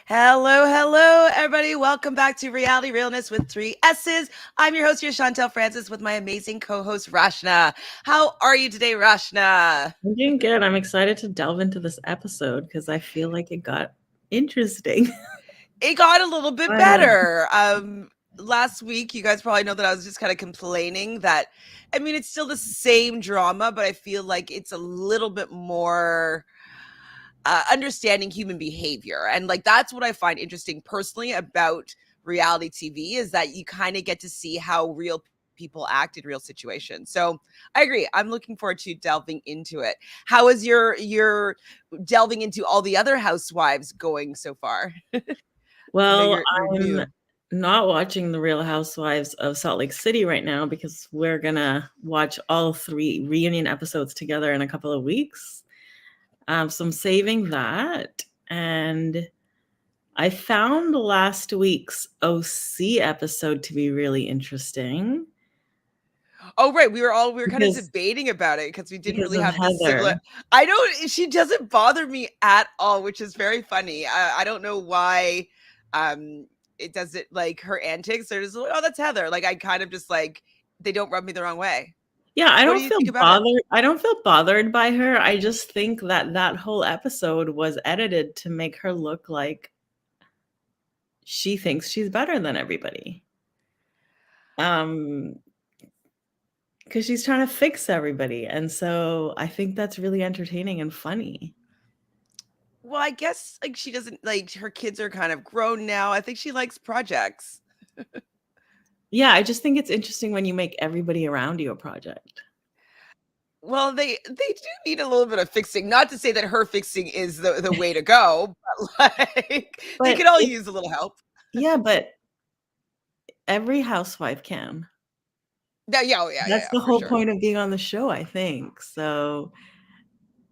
Hello, hello, everybody. Welcome back to Reality Realness with three S's. I'm your host here, Chantele Francis, with my amazing co-host, Rachna. How are you today, Rachna? I'm doing good. I'm excited to delve into this episode because I feel like it got interesting. It got a little bit Finally. better. Last week, you guys probably know that I was just kind of complaining that, I mean, it's still the same drama, but I feel like it's a little bit more understanding human behavior. And like, that's what I find interesting personally about reality TV is that you kind of get to see how real people act in real situations. So I agree. I'm looking forward to delving into it. How is your delving into all the other housewives going so far? I know Well, you're I'm new. not watching The Real Housewives of Salt Lake City right now because we're going to watch all 3 reunion episodes together in a couple of weeks. So I'm saving that. And I found last week's OC episode to be really interesting Oh right, we were kind of because debating about it because we didn't because really of have the Heather. similar. I don't. She doesn't bother me at all, which is very funny. I don't know why. Um, it doesn't like her antics. They're just like, oh, that's Heather. Like I kind of just like they don't rub me the wrong way. Yeah, I What do don't you feel think about her? bothered. I don't feel bothered by her. I just think that that whole episode was edited to make her look like she thinks she's better than everybody. Um, because she's trying to fix everybody. And so I think that's really entertaining and funny. Well, I guess like she doesn't like her kids are kind of grown now. I think she likes projects. Yeah, I just think it's interesting when you make everybody around you a project. Well, they do need a little bit of fixing. Not to say that her fixing is the way to go, but like they But could all it, use a little help. yeah, but every housewife can. Yeah, yeah, oh, yeah, yeah, That's yeah, the for whole sure. point of being on the show, I think. So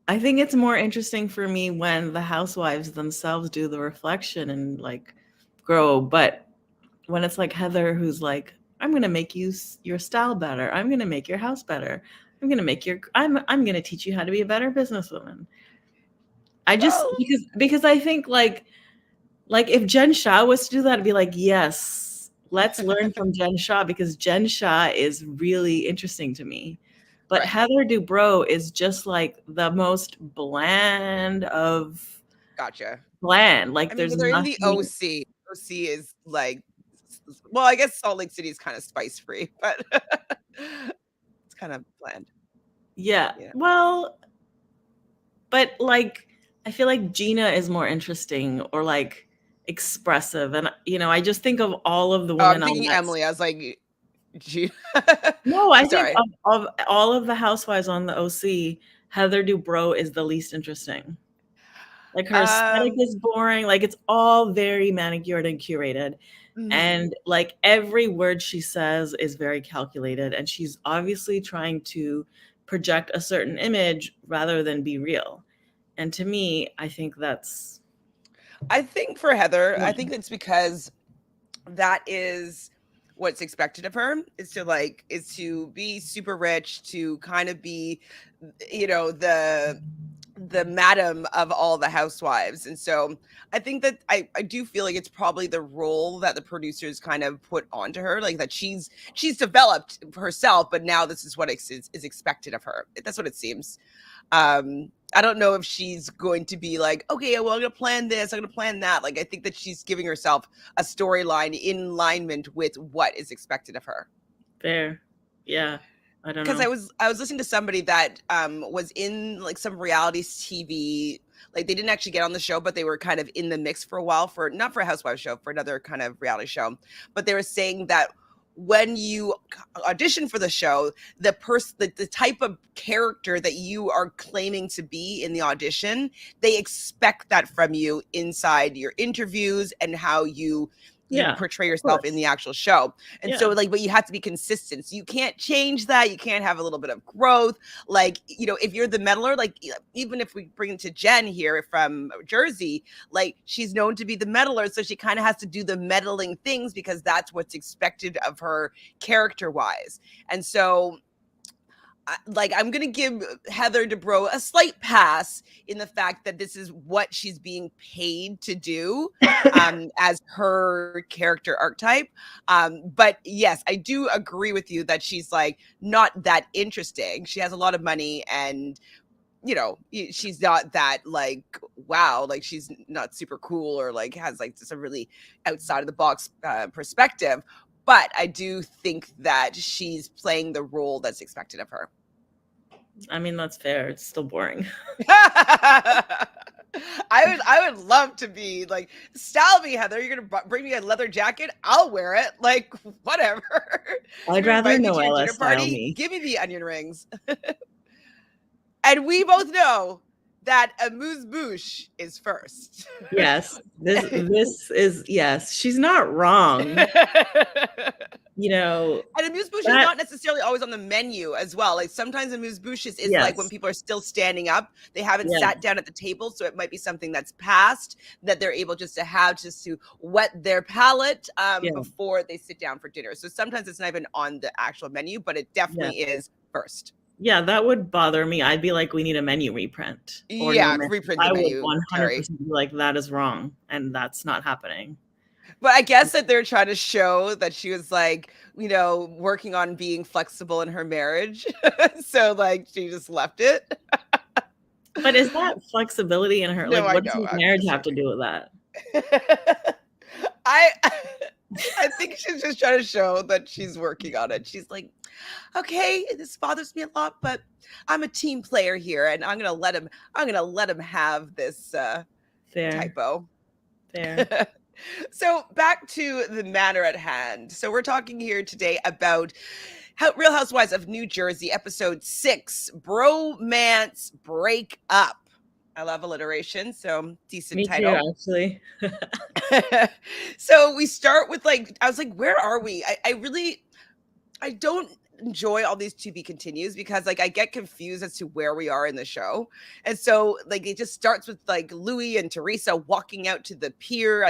I think it's more interesting for me when the housewives themselves do the reflection and like grow. But when it's like Heather, who's like, I'm gonna make your style better. I'm gonna make your house better. I'm gonna teach you how to be a better businesswoman. I just Well, because I think like if Jen Shah was to do that, I'd be like, yes, let's learn from Jen Shah because Jen Shah is really interesting to me. But right. Heather Dubrow is just like the most bland of Gotcha. bland. I Like mean, there's but they're in the nothing. OC. OC is like, well, I guess Salt Lake City is kind of spice free, but it's kind of bland. Yeah. Yeah. Well, but like I feel like Gina is more interesting or like expressive. And I just think of all of the Oh, I'm women on thinking that. Emily. I was like, gee. No, I think Sorry. of all of the housewives on the OC, Heather Dubrow is the least interesting. Like her aesthetic Um, is boring. Like it's all very manicured and curated. mhm. And like every word she says is very calculated. And she's obviously trying to project a certain image rather than be real. And to me, I think that's I think for Heather, I think one. it's because that is what's expected of her is to be super rich, to kind of be, the madam of all the housewives. And so I think that I do feel like it's probably the role that the producers kind of put onto her, like that she's developed herself, but now this is what is expected of her. That's what it seems. I don't know if she's going to be like, okay, well, I'm gonna plan this, I'm gonna plan that. Like I think that she's giving herself a storyline in alignment with what is expected of her. Fair. Yeah. I don't Because know. I was listening to somebody that was in like some reality TV. Like they didn't actually get on the show, but they were kind of in the mix for a while, for not for a housewife show, for another kind of reality show. But they were saying that when you audition for the show, the type of character that you are claiming to be in the audition, they expect that from you inside your interviews and how you Yeah, portray of yourself in course. the actual show. And so Yeah. like, but you have to be consistent. So you can't change that. You can't have a little bit of growth. Like, if you're the meddler, like even if we bring it to Jen here from Jersey, like she's known to be the meddler. So she kind of has to do the meddling things because that's what's expected of her character wise. And so I'm going to give Heather Dubrow a slight pass in the fact that this is what she's being paid to do as her character archetype. But yes, I do agree with you that she's like not that interesting. She has a lot of money and she's not that like wow, like she's not super cool or like has like just a really outside of the box perspective. But I do think that she's playing the role that's expected of her. I mean, that's fair. It's still boring. I would love to be like, style me, Heather. You're gonna bring me a leather jacket. I'll wear it. Like whatever. I'd You're rather invite me to your Noella dinner style party. me. Give me the onion rings. And we both know that amuse bouche is first. Yes, this is yes. She's not wrong. And amuse bouche is not necessarily always on the menu as well. Like sometimes amuse bouche is like when people are still standing up, they haven't sat down at the table, so it might be something that's passed that they're able just to have just to wet their palate before they sit down for dinner. So sometimes it's not even on the actual menu, but it definitely is first. Yeah, that would bother me. I'd be like, we need a menu reprint. Or reprint the menu. I would 100% be like, that is wrong, and that's not happening. But I guess that they're trying to show that she was like, working on being flexible in her marriage. So like she just left it. But is that flexibility in her? No, like, what does his marriage have to do with that? I think she's just trying to show that she's working on it. She's like, okay, this bothers me a lot, but I'm a team player here, and I'm gonna let him have this typo. Fair. So back to the matter at hand. So we're talking here today about Real Housewives of New Jersey, episode 6, Bromance Breakup. I love alliteration, so decent Me title. Me too, actually. So we start with I was like, where are we? I don't enjoy all these to be continues because I get confused as to where we are in the show. And so it just starts with Louis and Teresa walking out to the pier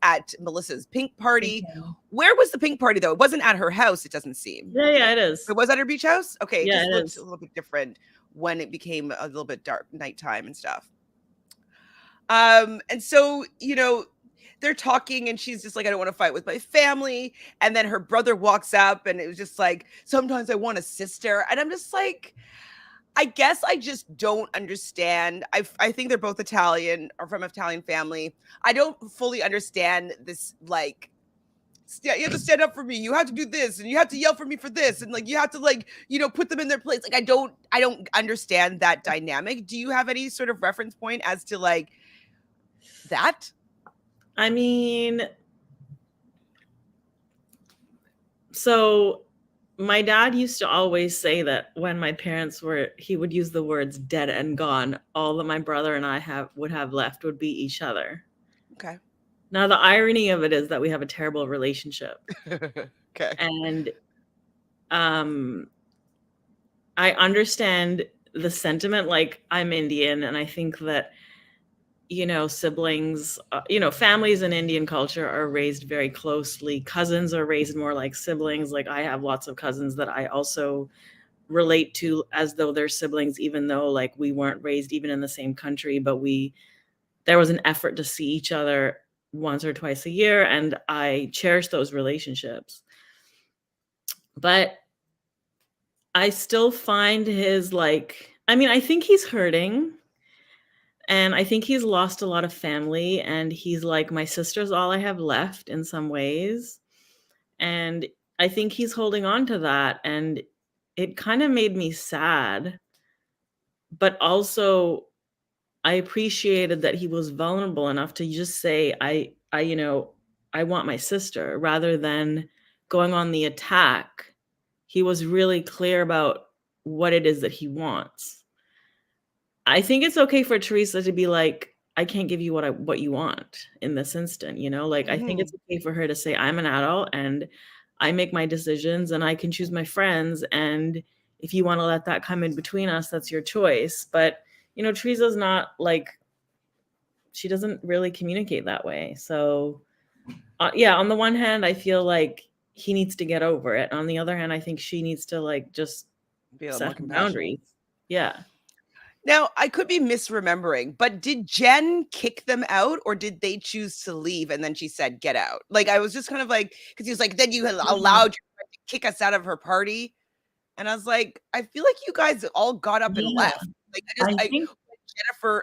at Melissa's pink party. Okay. Where was the pink party though? It wasn't at her house, it doesn't seem. Yeah, it is. It was at her beach house? Okay, yeah, it just looked a little bit different when it became a little bit dark nighttime and stuff. And so, they're talking and she's just like, I don't want to fight with my family. And then her brother walks up and it was just like, sometimes I want a sister. And I'm just like, I guess I just don't understand. I think they're both Italian or from an Italian family. I don't fully understand this, you have to stand up for me. You have to do this and you have to yell for me for this. And you have to put them in their place. I don't understand that dynamic. Do you have any sort of reference point as to that? I mean, so my dad used to always say that when my parents he would use the words dead and gone, all that my brother and I would have left would be each other. Okay. Now, the irony of it is that we have a terrible relationship. Okay. And I understand the sentiment. I'm Indian, and I think that siblings, families in Indian culture are raised very closely. Cousins are raised more like siblings. I have lots of cousins that I also relate to as though they're siblings, even though we weren't raised even in the same country, but there was an effort to see each other once or twice a year, and I cherish those relationships. But I still find his I think he's hurting. And I think he's lost a lot of family, and he's like, my sister's all I have left in some ways. And I think he's holding on to that. And it kind of made me sad. But also, I appreciated that he was vulnerable enough to just say, I want my sister, rather than going on the attack. He was really clear about what it is that he wants. I think it's okay for Teresa to be like, I can't give you what you want in this instant, Mm-hmm. I think it's okay for her to say, I'm an adult and I make my decisions and I can choose my friends. And if you want to let that come in between us, that's your choice. But, Teresa's not she doesn't really communicate that way. So, on the one hand, I feel like he needs to get over it. On the other hand, I think she needs to just Be a little more set compassionate. boundaries. Yeah. Now, I could be misremembering, but did Jen kick them out or did they choose to leave and then she said, "Get out"? Like, I was just kind of like, because he was like, "Then you Yeah. allowed your friend to kick us out of her party." And I was like, "I feel like you guys all got up and Yeah. left." Like, I think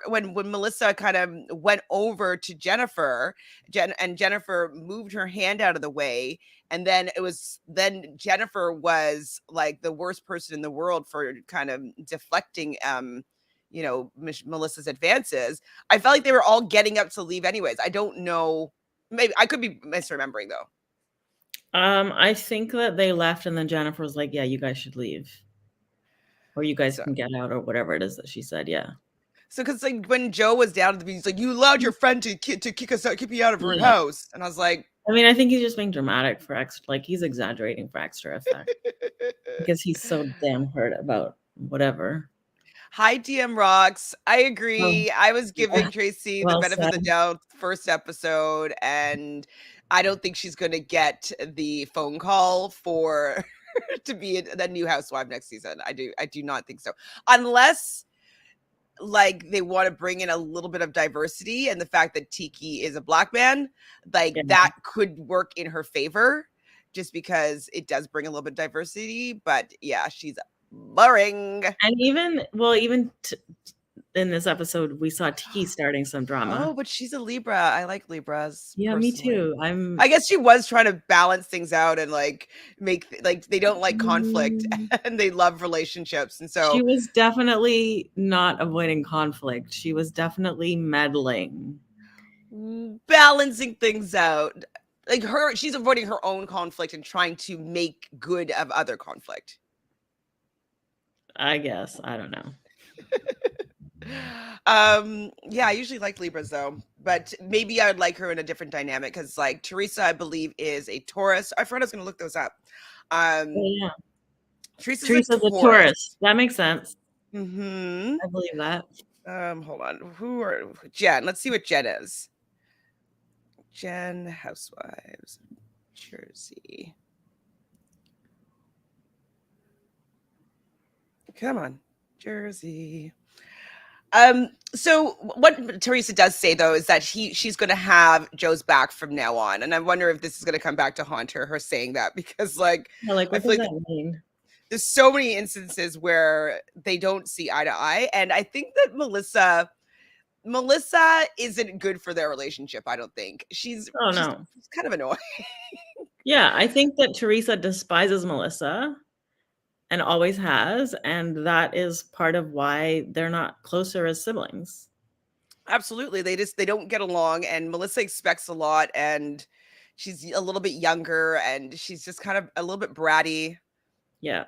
when Melissa kind of went over to Jennifer, Jennifer moved her hand out of the way, and then Jennifer was like the worst person in the world for kind of deflecting Melissa's advances. I felt like they were all getting up to leave anyways. I don't know. Maybe I could be misremembering though. I think that they left and then Jennifer was like, "Yeah, you guys should leave. Or you guys So can get out," or whatever it is that she said. Yeah. because like when Joe was down at the beach, he's like, "You allowed your friend to kick us out, kick me out of her Yeah. house," and I was like, I mean, I think he's just being dramatic for extra, like he's exaggerating for extra effect because he's so damn hurt about whatever. "Hi, DM Rocks. I Oh, agree. I was yeah. giving Tracy the Well benefit of the said. doubt first episode, and I don't think she's going to get the phone call for to be the new housewife next season. I do not think so, unless." Like they want to bring in a little bit of diversity and the fact that Tiki is a black man, like Yeah. that could work in her favor just because it does bring a little bit of diversity. But yeah, she's boring. And even in this episode, we saw Tiki starting some drama. Oh, but she's a Libra. I like Libras Yeah, me personally. too. I'm I guess she was trying to balance things out and like make like they don't like conflict mm, and they love relationships. And she so was definitely not avoiding conflict. She was definitely meddling. balancing things out. Like she's avoiding her own conflict and trying to make good of other conflict. I guess. I don't know. Yeah, I usually like Libras though, but maybe I would like her in a different dynamic because like Teresa, I believe, is a Taurus. I forgot I was gonna look those up. Oh, Um yeah. Teresa's a Teresa's a Taurus. Taurus. That makes sense. Mm-hmm. I believe that. Hold on. Jen? Let's see what Jen is. Jen Housewives, Jersey. Come on, Jersey. So what Teresa does say though is that she's going to have Joe's back from now on, and I wonder if this is going to come back to haunt her saying that because like Yeah, like, I what feel does like that mean? there's so many instances where they don't see eye to eye, and I think that Melissa isn't good for their relationship. I don't think Oh, she's no. kind of annoying. Yeah, I think that Teresa despises Melissa and always has, and that is part of why they're not closer as siblings. Absolutely. They don't get along and Melissa expects a lot and she's a little bit younger and she's just kind of a little bit bratty. Yeah.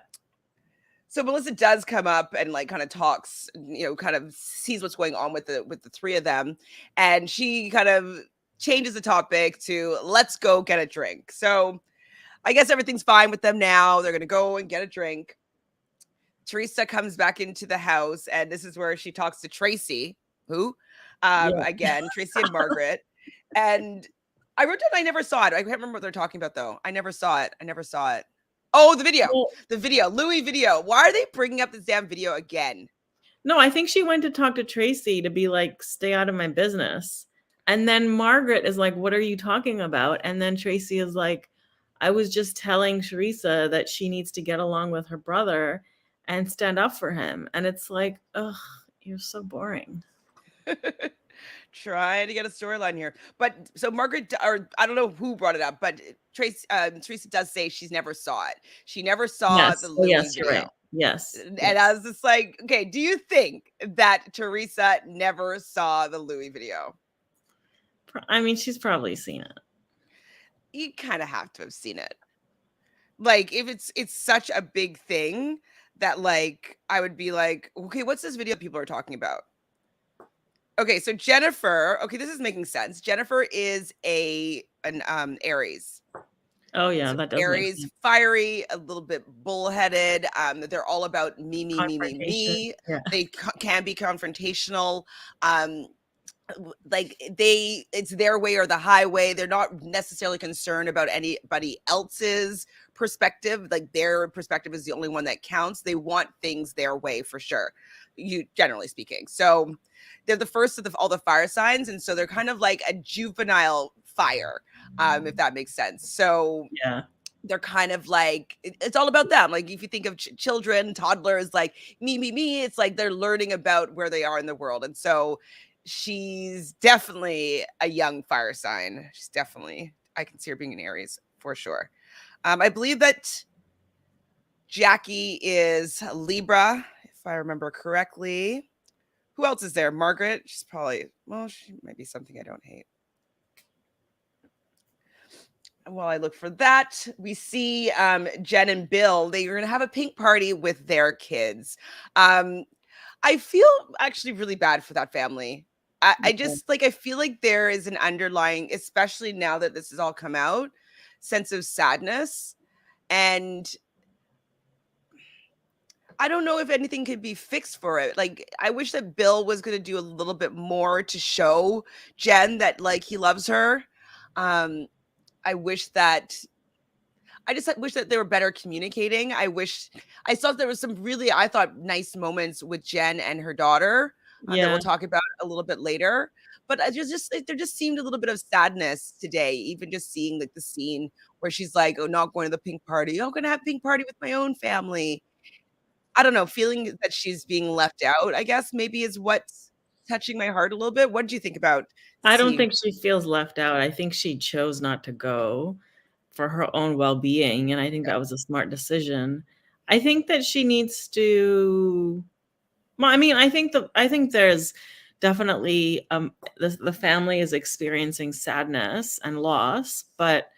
So Melissa does come up and like kind of talks, kind of sees what's going on with the three of them and she kind of changes the topic to let's go get a drink. So I guess everything's fine with them now. They're going to go and get a drink. Teresa comes back into the house and this is where she talks to Tracy, who Yeah. again, Tracy and Margaret. And I wrote down I never saw it. I can't remember what they're talking about though. I never saw it. I never saw it. Oh, the video. Well, The video. Louis video. Why are they bringing up this damn video again? no, I think she went to talk to Tracy to be like, stay out of my business. And then Margaret is like, what are you talking about? And then Tracy is like, I was just telling Teresa that she needs to get along with her brother and stand up for him. And it's like, ugh, you're so boring. Trying to get a storyline here. But so Margaret, or I don't know who brought it up, but Teresa does say she's never saw it. She never saw the Yes. Oh, Louis yes, you're video. right. Yes. And Yes. I was just like, okay, do you think that Teresa never saw the Louis video? I mean, she's probably seen it. You kind of have to have seen it. Like, if it's such a big thing that like I would be like, okay, what's this video people are talking about? Okay, so Jennifer, okay, this is making sense. Jennifer is an Aries. Oh, yeah, So that does make Aries, sense. fiery, a little bit bullheaded. They're all about me, me, me, me, Confrontation. me. Yeah. They can be confrontational. Like it's their way or the highway. They're not necessarily concerned about anybody else's perspective, like their perspective is the only one that counts. They want things their way for sure, you generally speaking. So they're the first of all the fire signs, and so they're kind of like a juvenile fire, if that makes sense. So Yeah. they're kind of like it's all about them. Like if you think of children, toddlers, like me, it's like they're learning about where they are in the world. And so she's definitely a young fire sign. She's definitely, I can see her being an Aries for sure. I believe that Jackie is Libra, if I remember correctly. Who else is there? Margaret. She's probably, well, she might be something I don't hate. While I look for that, we see Jen and Bill. They are going to have a pink party with their kids. I feel actually really bad for that family. I Okay. just like, I feel like there is an underlying, especially now that this has all come out, sense of sadness. And I don't know if anything could be fixed for it. Like, I wish that Bill was going to do a little bit more to show Jen that like he loves her. Um, I wish that I just wish that they were better communicating. I saw there was some really, I thought, nice moments with Jen and her daughter that Yeah. we'll talk about a little bit later. But I just there just seemed a little bit of sadness today, even just seeing like the scene where she's like, "Oh, not going to the pink party. Oh, I'm going to have pink party with my own family." I don't know, feeling that she's being left out, I guess maybe is what's touching my heart a little bit. What did you think about I don't seeing? think she feels left out. I think she chose not to go for her own well-being, and I think Yeah. that was a smart decision. I think that she needs to, well, I mean, I think there's definitely the family is experiencing sadness and loss, but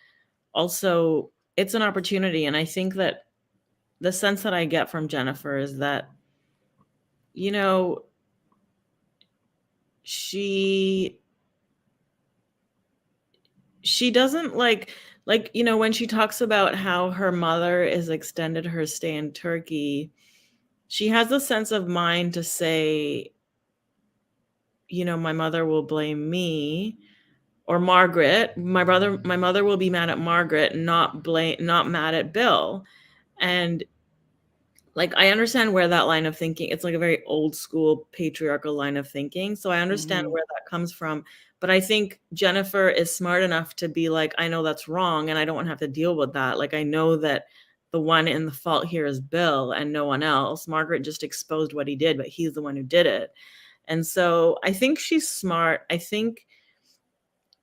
also it's an opportunity. And I think that the sense that I get from Jennifer is that, you know, she she doesn't like, you know, when she talks about how her mother is extended her stay in Turkey, she has a sense of mind to say, you know, my mother will blame me or Margaret. My mother will be mad at Margaret, not mad at Bill. And like, I understand where that line of thinking, it's like a very old school patriarchal line of thinking. So I understand Mhm. where that comes from. But I think Jennifer is smart enough to be like, I know that's wrong and I don't want to have to deal with that. Like, I know that the one in the fault here is Bill and no one else. Margaret just exposed what he did, but he's the one who did it. And so I think she's smart. I think,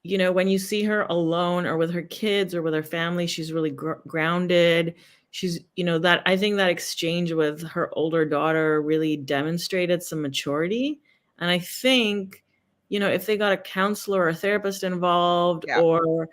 you know, when you see her alone or with her kids or with her family, she's really grounded. She's, you know, that I think that exchange with her older daughter really demonstrated some maturity. And I think, you know, if they got a counselor or a therapist involved, Yeah. or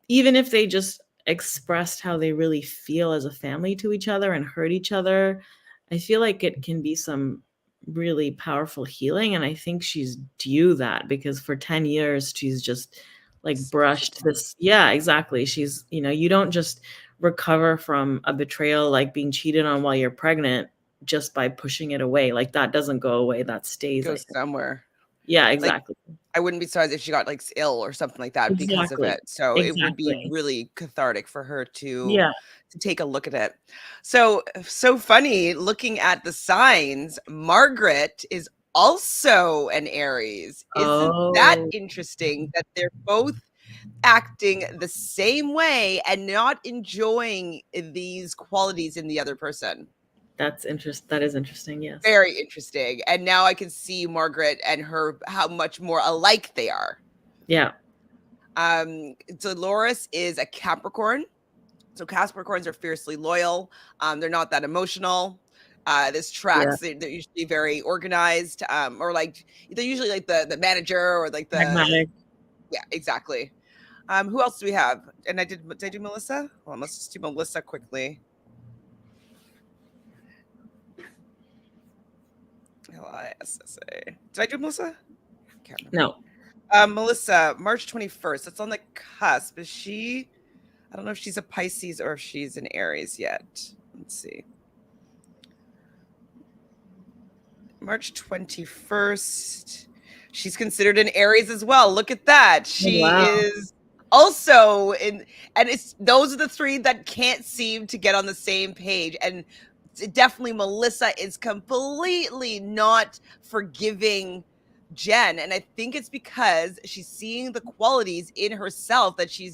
even if they just expressed how they really feel as a family to each other and heard each other, I feel like it can be some really powerful healing. And I think she's due that because for 10 years, she's just like brushed Suppressing. this. Yeah, exactly. She's, you know, you don't just recover from a betrayal like being cheated on while you're pregnant just by pushing it away. Like that doesn't go away, that stays, I Goes think. somewhere. Yeah, Like, exactly. I wouldn't be surprised if she got, like, ill or something like that because of Exactly. it. So it would be Exactly. really cathartic for her Yeah. to take a look at it. So funny looking at the signs, Margaret is also an Aries. Isn't that Oh. interesting that they're both acting the same way and not enjoying these qualities in the other person? That is interesting, yes. Very interesting. And now I can see Margaret and her how much more alike they are. Yeah. Dolores is a Capricorn. So Capricorns are fiercely loyal. They're not that emotional. This Yeah. tracks, they're usually very organized, or like they're usually like the manager or like the Pragmatic. yeah, exactly. Who else do we have? And did I do Melissa? Well, let's just do Melissa quickly. Lissa. Did I do Melissa? Can't remember. No. Melissa, March 21st. That's on the cusp. Is she? I don't know if she's a Pisces or if she's an Aries yet. Let's see. March 21st. She's considered an Aries as well. Look at that. Oh, She wow. is Also, and it's those are the three that can't seem to get on the same page. And definitely Melissa is completely not forgiving Jen. And I think it's because she's seeing the qualities in herself that she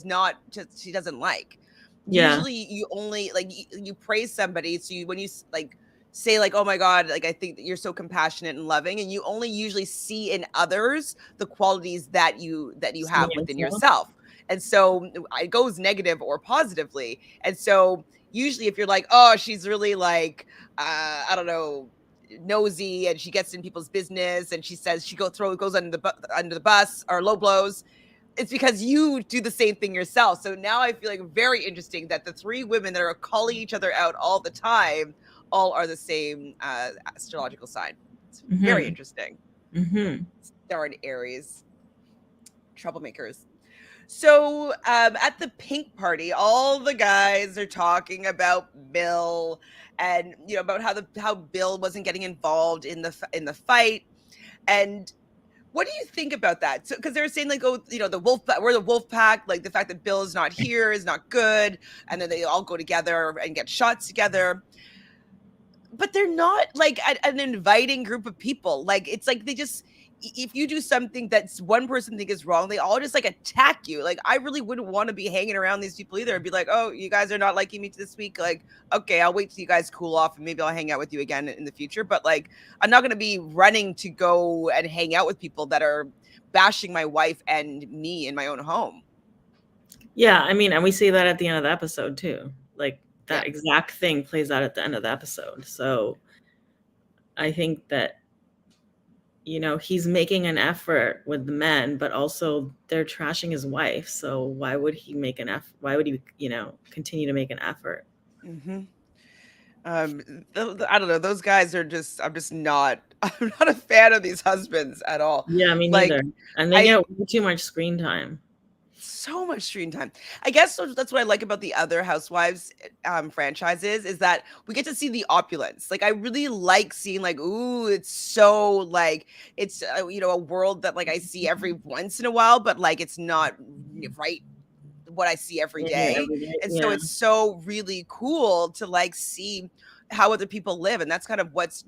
doesn't like. Yeah. Usually you only like you praise somebody. So when you like say like, oh my God, like I think that you're so compassionate and loving, and you only usually see in others the qualities that you See have within yourself. yourself. And so it goes negative or positively. And so usually if you're like, oh, she's really like, I don't know, nosy, and she gets in people's business, and she says she goes under the bus or low blows, it's because you do the same thing yourself. So now I feel like very interesting that the three women that are calling each other out all the time all are the same astrological sign. It's very Mm-hmm. interesting. Mm-hmm. They're in Aries, troublemakers. So at the pink party, all the guys are talking about Bill, and about how Bill wasn't getting involved in the fight. And what do you think about that? So, because they're saying like, oh, we're the wolf pack. Like the fact that Bill is not here is not good, and then they all go together and get shots together. But they're not like an inviting group of people. Like it's like they just if you do something that's one person think is wrong, they all just like attack you. Like I really wouldn't want to be hanging around these people either and be like, oh, you guys are not liking me this week. Like, okay, I'll wait till you guys cool off and maybe I'll hang out with you again in the future. But like I'm not gonna be running to go and hang out with people that are bashing my wife and me in my own home. Yeah, I mean, and we see that at the end of the episode too. Like Yeah. that exact thing plays out at the end of the episode. So I think that he's making an effort with the men, but also they're trashing his wife. So why would he make an effort? Why would he, continue to make an effort? Mm-hmm. I don't know. Those guys are just. I'm just not. I'm not a fan of these husbands at all. Yeah, me Like neither. And they I get way too much screen time. so much screen time. I guess that's what I like about the other Housewives franchises is that we get to see the opulence. Like I really like seeing like, ooh, it's so like it's a world that like I see every once in a while, but like it's not right what I see every Yeah, day. every day. And so Yeah. it's so really cool to like see how other people live. And that's kind of what's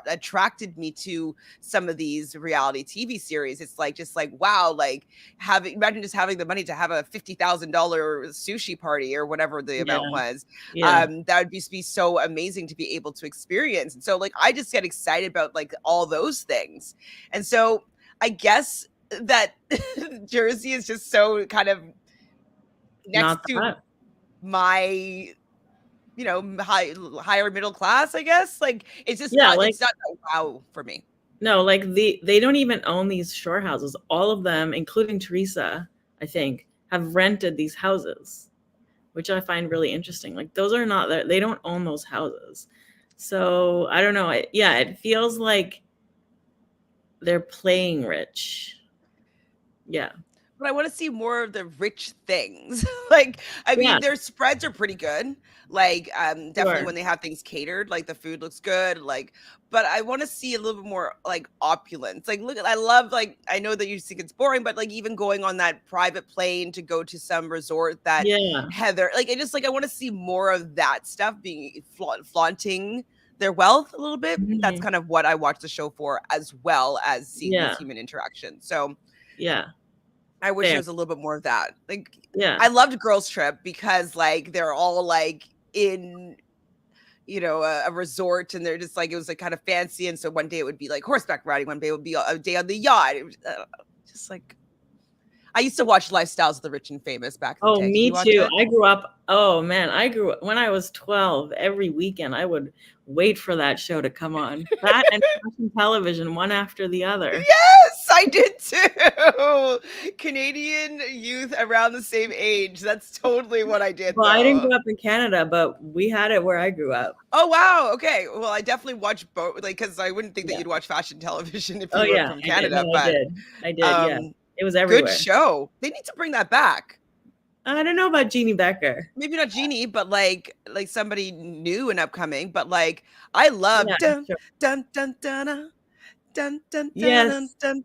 attracted me to some of these reality TV series. It's like, just like, wow, like imagine just having the money to have a $50,000 sushi party or whatever the amount Yeah. was. Yeah. That would be so amazing to be able to experience. And so like, I just get excited about like all those things. And so I guess that Jersey is just so kind of next Not to that. my higher middle class, I guess. Like it's just Yeah, not like it's not a wow for me. no, like they don't even own these shore houses. All of them, including Teresa, I think, have rented these houses, which I find really interesting. Like those are not they don't own those houses. So I don't know. It feels like they're playing rich. Yeah. But I want to see more of the rich things. Like, I Yeah, mean, their spreads are pretty good. Like, definitely sure. when they have things catered, like the food looks good. Like, but I want to see a little bit more like opulence. Like, look, I love like I know that you think it's boring, but like even going on that private plane to go to some resort that Yeah. Heather, like, I want to see more of that stuff being flaunting their wealth a little bit. That's Mhm. kind of what I watch the show for, as well as seeing these Yeah. human interactions. So Yeah. I wish there Fair. was a little bit more of that. Like, Yeah. I loved Girls Trip because like they're all like in a resort, and they're just like it was like kind of fancy, and so one day it would be like horseback riding, one day it would be a day on the yacht. It was, just like I used to watch Lifestyles of the Rich and Famous back in the Oh, day. Did me you watch too. it? I grew up. Oh man, I grew up when I was 12. Every weekend, I would wait for that show to come on. That and fashion television, one after the other. Yes, I did too. Canadian youth around the same age. That's totally what I did Well, I didn't though. grow up in Canada, but we had it where I grew up. Oh wow. Okay. Well, I definitely watch both, like because I wouldn't think that Yeah. you'd watch fashion television if Oh you were yeah, from I did. Canada, No, I but did. I did. Yeah, um, it was good everywhere. show. They need to bring that back. I don't know about Jeannie Becker. Maybe not Genie, but like somebody new and upcoming. But like I Yeah, love dun sure. dun dun dun dun dun dun dun Yes. dun dun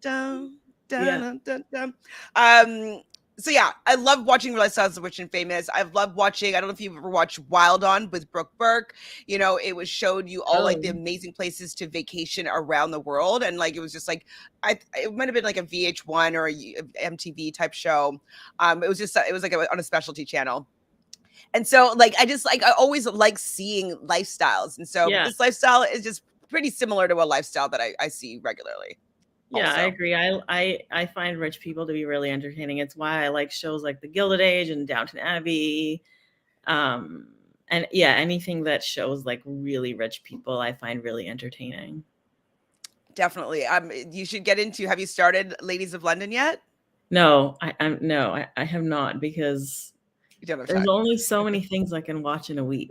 dun Yeah. dun dun dun. Um, So yeah, I love watching Real Housewives of Rich and Famous. I've loved watching. I don't know if you've ever watched Wild On with Brooke Burke. You know, it was showed you all like the Oh, amazing places to vacation around the world, and like it was just like it might have been like a VH1 or a MTV type show. It was just it was like on a specialty channel. And so like I always like seeing lifestyles. And so yeah. this lifestyle is just pretty similar to a lifestyle that I see regularly Yeah, I also. agree. I find rich people to be really entertaining. It's why I like shows like The Gilded Age and Downton Abbey. Um, and yeah, anything that shows like really rich people, I find really entertaining. Definitely. You should get into, have you started Ladies of London yet? No, I have not because You don't have there's time. only so many things I can watch in a week,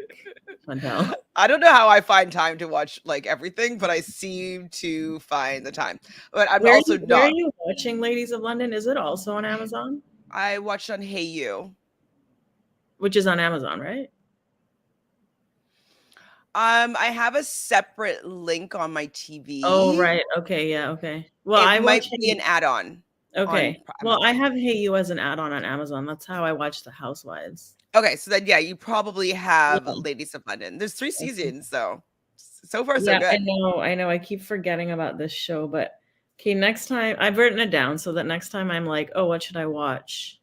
Chantel. I don't know how I find time to watch like everything, but I seem to find the time. But I'm also Where are not. you watching Ladies of London? Is it also on Amazon? I watched on Hey You. Which is on Amazon, right? I have a separate link on my Oh, TV. right. Okay, yeah, okay. Well, It I watch might be an add-on on okay. Well, I Amazon. have Hey You as an add-on on Amazon. That's how I watch The Housewives. Okay, so then yeah, you probably have Yeah. Ladies of London. There's 3 Okay. seasons though. So far so Yeah, I good. know, I know. I keep forgetting about this show, but okay, next time I've written it down so that next time I'm like, oh, what should I watch?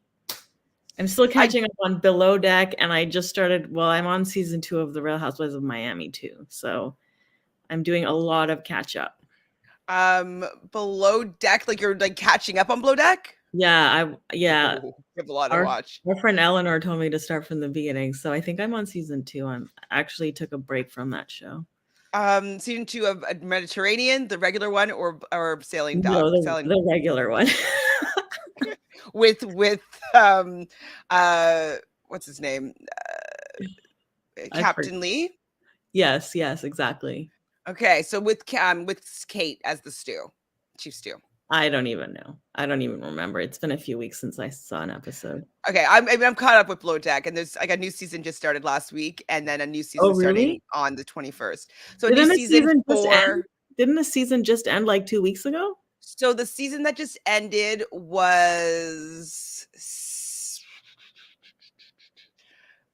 I'm still I catching up on Below Deck, and I just started. Well, I'm on season 2 of The Real Housewives of Miami too, so I'm doing a lot of catch up. Below Deck, like you're like catching up on Below Deck? Yeah. Ooh, you have a lot to Our watch. our friend Eleanor told me to start from the beginning, so I think I'm on season 2. I'm actually took a break from that show. Season 2 of Mediterranean, the regular one, or No, sailing the regular one. with um uh what's his name? I forget. Captain Lee. Yes, exactly. Okay, so with Kate as the stew, Chief Stew. I don't even know. I don't even remember. It's been a few weeks since I saw an episode. Okay, I'm caught up with Below Deck, and there's like a new season just started last week, and then a new Oh, season starting really? on the 21st. So a new Didn't the season season just end? for Didn't the season just end like 2 weeks ago? so the season that just ended was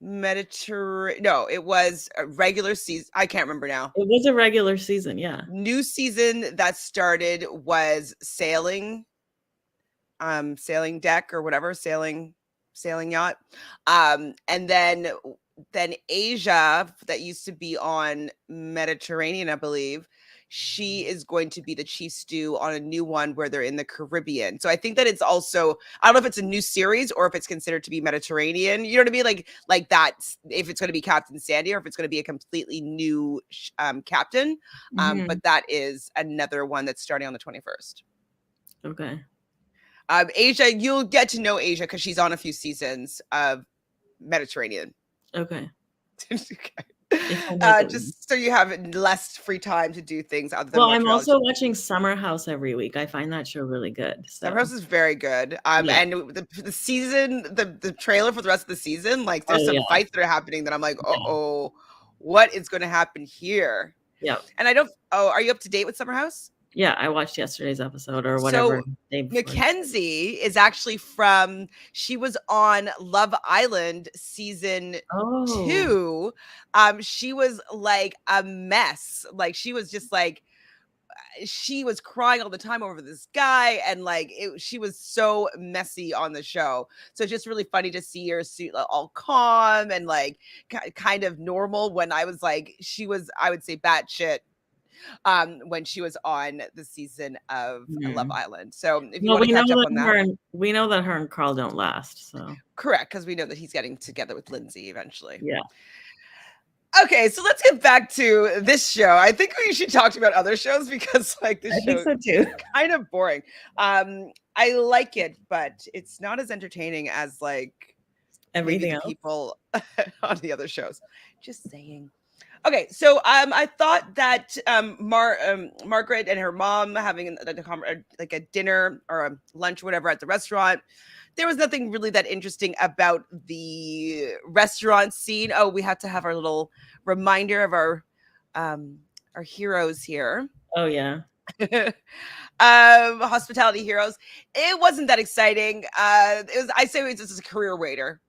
Mediterranean. No, it was a regular season. I can't remember now. It was a regular season, yeah. New season that started was sailing deck or whatever, sailing yacht. And then Asia that used to be on Mediterranean, I believe, she is going to be the chief stew on a new one where they're in the Caribbean. So I think that it's also, I don't know if it's a new series or if it's considered to be Mediterranean. You know what I mean? Like that, if it's going to be Captain Sandy or if it's going to be a completely new captain. Mhm. But that is another one that's starting on the 21st. Okay. Asia, you'll get to know Asia because she's on a few seasons of Mediterranean. Okay. Okay. If I make it. Just so you have less free time to do things other than Well, watch I'm reality. also watching Summer House every week. I find that show really good. Summer So, House is very good. yeah. And the season, the trailer for the rest of the season, like there's Oh, some yeah. fights that are happening that I'm like, Yeah. oh, what is going to happen here? Yeah. And I don't. Oh, are you up to date with Summer House? Yeah, I watched yesterday's episode or whatever So day before. Mackenzie is actually she was on Love Island season Oh. 2. She was like a mess. Like she was just like she was crying all the time over this guy and like she was so messy on the show. So it's just really funny to see her all calm and like kind of normal when I was like she was I would say batshit when she was on the season of Love Mhm. Island. So if you Well, want to catch up on that, we know that her and Carl don't last, so correct, because we know that he's getting together with Lindsay eventually. yeah. Okay, so let's get back to this show. I think we should talk about other shows because like this I think show so too. kind of boring. I like it, but it's not as entertaining as like maybe Everything the else. people on the other shows. Just saying. Okay, so I thought that Margaret and her mom having like a dinner or a lunch, or whatever, at the restaurant. There was nothing really that interesting about the restaurant scene. Oh, we have to have our little reminder of our heroes here. Oh, yeah. Hospitality heroes. It wasn't that exciting. It was. I say it was just a career waiter.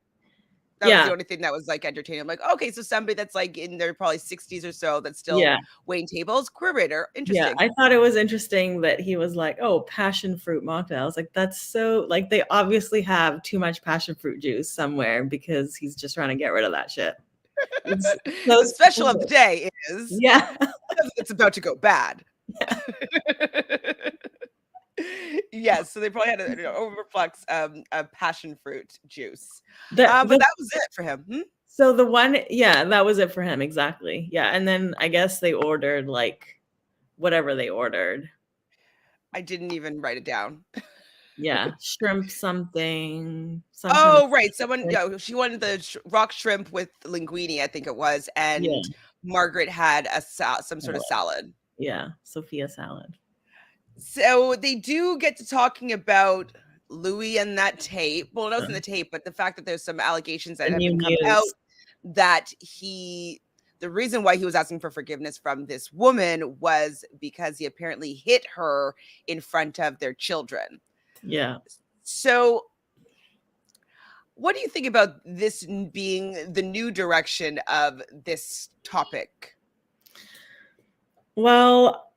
That was the Yeah, only thing that was like entertaining. I'm like, okay, so somebody that's like in their probably 60s or so that's still yeah, waiting tables, career waiter, yeah. interesting. I thought it was interesting that he was like, "Oh, passion fruit mocktail." I was like, "That's so like they obviously have too much passion fruit juice somewhere because he's just trying to get rid of that shit." It's so The special of the stupid. day is Yeah, it's about to go bad. yeah. Yes, so they probably had a overflux passion fruit juice. The But the that was it for him. Hmm? So the one, yeah, that was it for him exactly. Yeah, and then I guess they ordered like whatever they ordered. I didn't even write it down. Yeah, shrimp something, some kind of Oh, right. Someone, shrimp. yeah, she wanted the rock shrimp with linguine, I think it was, Yeah, and Margaret had some sort of salad. salad. Yeah, Sophia salad. So they do get to talking about Louis and that tape. Well, it Uh, wasn't the tape, but the fact that there's some allegations the that have new been come out news. that the reason why he was asking for forgiveness from this woman was because he apparently hit her in front of their children. Yeah. So what do you think about this being the new direction of this topic? Well,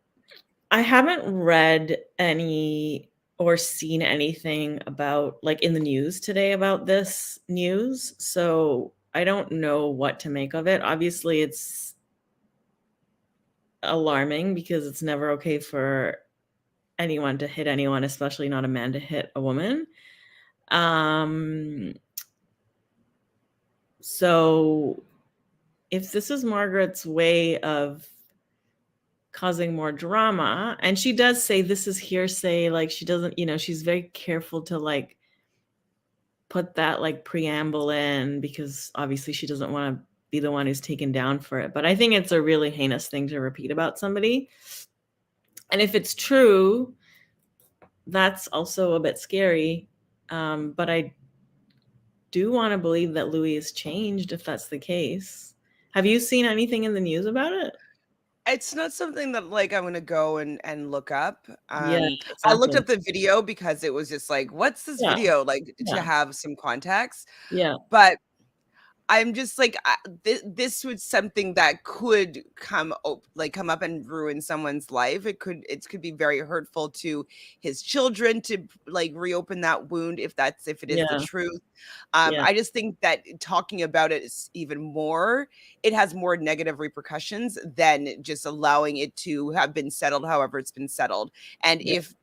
I haven't read any or seen anything about like in the news today about this news, so I don't know what to make of it. Obviously, it's alarming because it's never okay for anyone to hit anyone, especially not a man to hit a woman. Um, so if this is Margaret's way of causing more drama, and she does say this is hearsay, like she doesn't, she's very careful to like put that like preamble in because obviously she doesn't want to be the one who's taken down for it. But I think it's a really heinous thing to repeat about somebody. And if it's true, that's also a bit scary. But I do want to believe that Louis has changed if that's the case. Have you seen anything in the news about it? It's not something that like I'm gonna go and look up. Yeah, I looked exactly. up the video because it was just like, what's this Yeah, video like to yeah, have some context. yeah, But I'm just like this was something that could come up and ruin someone's life. It could be very hurtful to his children to like reopen that wound if it is the yeah, truth. yeah, I just think that talking about it is even more. It has more negative repercussions than just allowing it to have been settled, however it's been settled. And yeah, if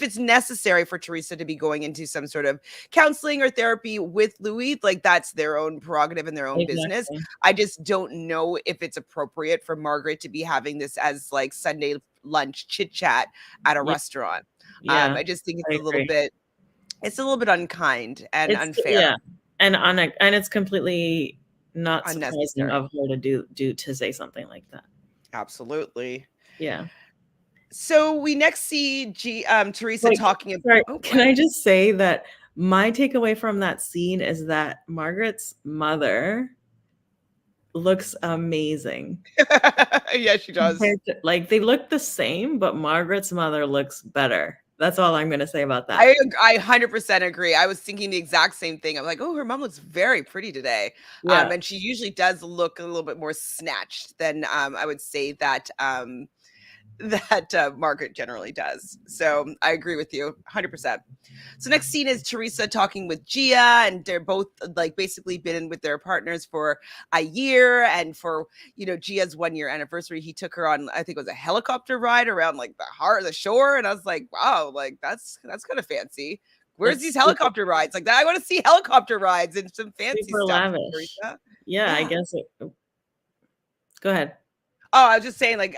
it's necessary for Teresa to be going into some sort of counseling or therapy with Louis, like that's their own prerogative and their own business. exactly. I just don't know if it's appropriate for Margaret to be having this as like Sunday lunch chit chat at a Yeah, restaurant. yeah, I just think I agree. it's a little bit unkind and It's unfair, yeah, and it's completely not surprising unnecessary. of her to do to say something like that. Absolutely. Yeah. So we next see Teresa Like, talking about, sorry, oh, can what? I just say that my takeaway from that scene is that Margaret's mother looks amazing. Yeah, she does. Compared to like, they look the same, but Margaret's mother looks better. That's all I'm gonna say about that. I 100% agree. I was thinking the exact same thing. I'm like, "Oh, her mom looks very pretty today." Yeah, And she usually does look a little bit more snatched than, I would say that, that, Margaret generally does. So, I agree with you 100%. So next scene is Teresa talking with Gia, and they're both like basically been with their partners for a year. And for Gia's 1 year anniversary, he took her on, I think it was a helicopter ride around like the shore. And I was like, wow, like that's kind of fancy. Where's it's these super helicopter rides? Like that, I want to see helicopter rides and some fancy super stuff, lavish. Teresa. Yeah, I Yeah. guess it go ahead. Oh, I was just saying,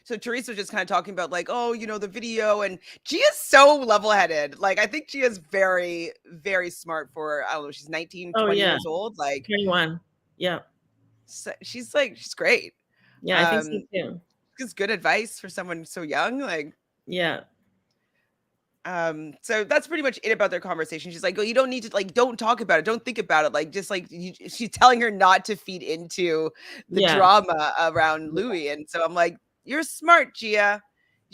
so Teresa was just kind of talking about, like, oh, the video, and Gia's so level-headed. Like, I think Gia's very, very smart for, I don't know, she's 19, Oh, 20 yeah, years old. Like, 21. Yeah. she's great. Yeah, I think so Um, too. gives good advice for someone so young. Like, Yeah. so that's pretty much it about their conversation. She's like, "Oh, you don't need to like, don't talk about it, don't think about it. Like, just like she's telling her not to feed into the Yeah. drama around Louis." And so I'm like, "You're smart, Gia.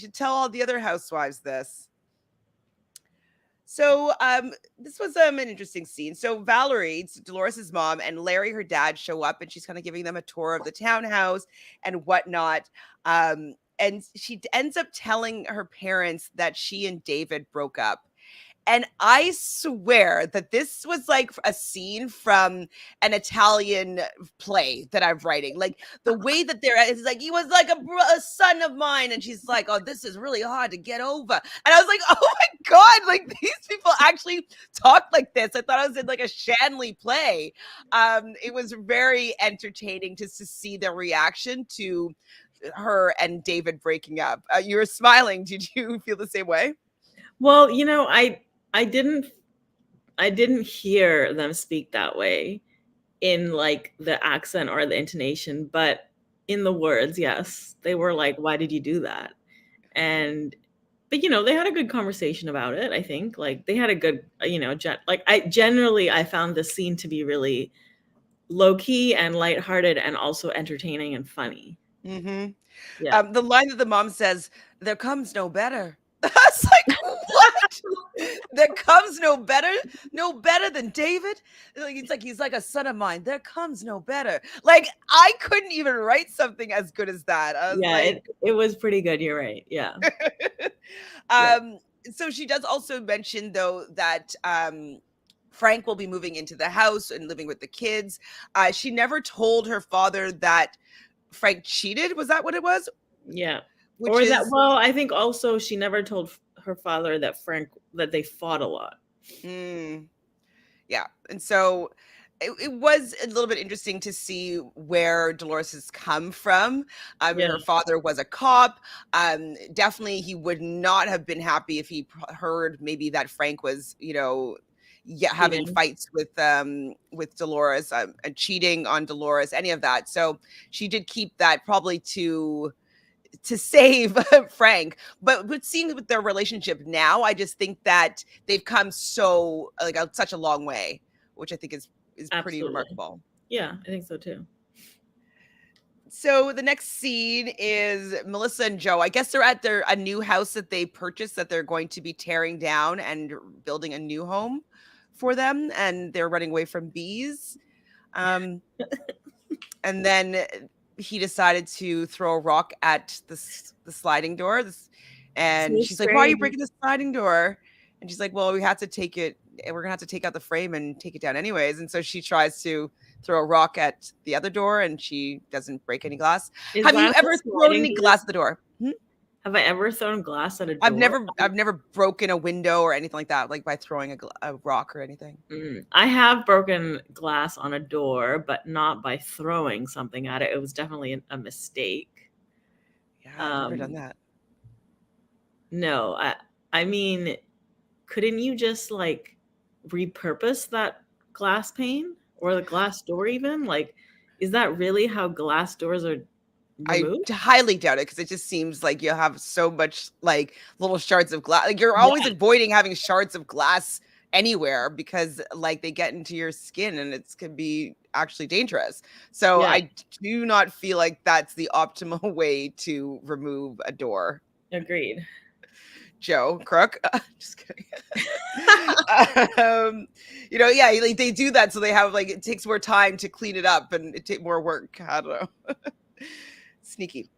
You should tell all the other housewives this. So this was an interesting scene. So Valerie, it's Dolores's mom, and Larry, her dad, show up, and she's kind of giving them a tour of the townhouse and whatnot. And she ends up telling her parents that she and David broke up. And I swear that this was like a scene from an Italian play that I'm writing. Like the way that it's like, he was like a son of mine. And she's like, oh, this is really hard to get over. And I was like, oh my God, like these people actually talk like this. I thought I was in like a Shanley play. It was very entertaining just to see their reaction to her and David breaking up. You were smiling. Did you feel the same way? Well, I didn't hear them speak that way in like the accent or the intonation, but in the words, yes, they were like, why did you do that? And but they had a good conversation about it. I think like they had a good I found the scene to be really low key and lighthearted and also entertaining and funny. Mm-hmm. Yeah. The line that the mom says, "There comes no better." That's like what? There comes no better than David. Like he's like a son of mine. There comes no better. Like I couldn't even write something as good as that. I was Yeah, like, it was pretty good. You're right. Yeah. Yeah. um. So she does also mention though that Frank will be moving into the house and living with the kids. She never told her father that Frank cheated. Was that what it was? Yeah. Which Or that, is well, I think also she never told her father that they fought a lot. mm, yeah. And so it was a little bit interesting to see where Dolores has come from. Yeah. Her father was a cop. Definitely, he would not have been happy if he heard maybe that Frank was, yeah, having Cheating. fights with Dolores, and cheating on Dolores, any of that. So she did keep that probably to save Frank. But seeing with their relationship now, I just think that they've come so like such a long way, which I think is pretty Absolutely. remarkable. Yeah, I think so too. So the next scene is Melissa and Joe. I guess they're at a new house that they purchased that they're going to be tearing down and building a new home for them, and they're running away from bees. Um, and then he decided to throw a rock at the sliding door. And So she's like, "Why are you strange. breaking the sliding door?" And she's like, "Well, we have to take it. We're gonna have to take out the frame and take it down anyways." And so she tries to throw a rock at the other door, and she doesn't break any glass. Is Have you that the ever thrown sliding any door? glass at the door? Hmm? Have I ever thrown glass at a I've door? never broken a window or anything like that, like by throwing a rock or anything. I have broken glass on a door, but not by throwing something at it. It was definitely a mistake. Yeah, I've never done Um, that. no, I mean, couldn't you just like repurpose that glass pane or the glass door even? Like, is that really how glass doors are I removed? highly doubt it because it just seems like you have so much like little shards of glass. Like you're always Yeah, avoiding having shards of glass anywhere because like they get into your skin and it can be actually dangerous. So yeah, I do not feel like that's the optimal way to remove a door. agreed. Joe Crook. Just kidding. um, yeah, like they do that so they have like it takes more time to clean it up and it take more work. I don't know. Sneaky.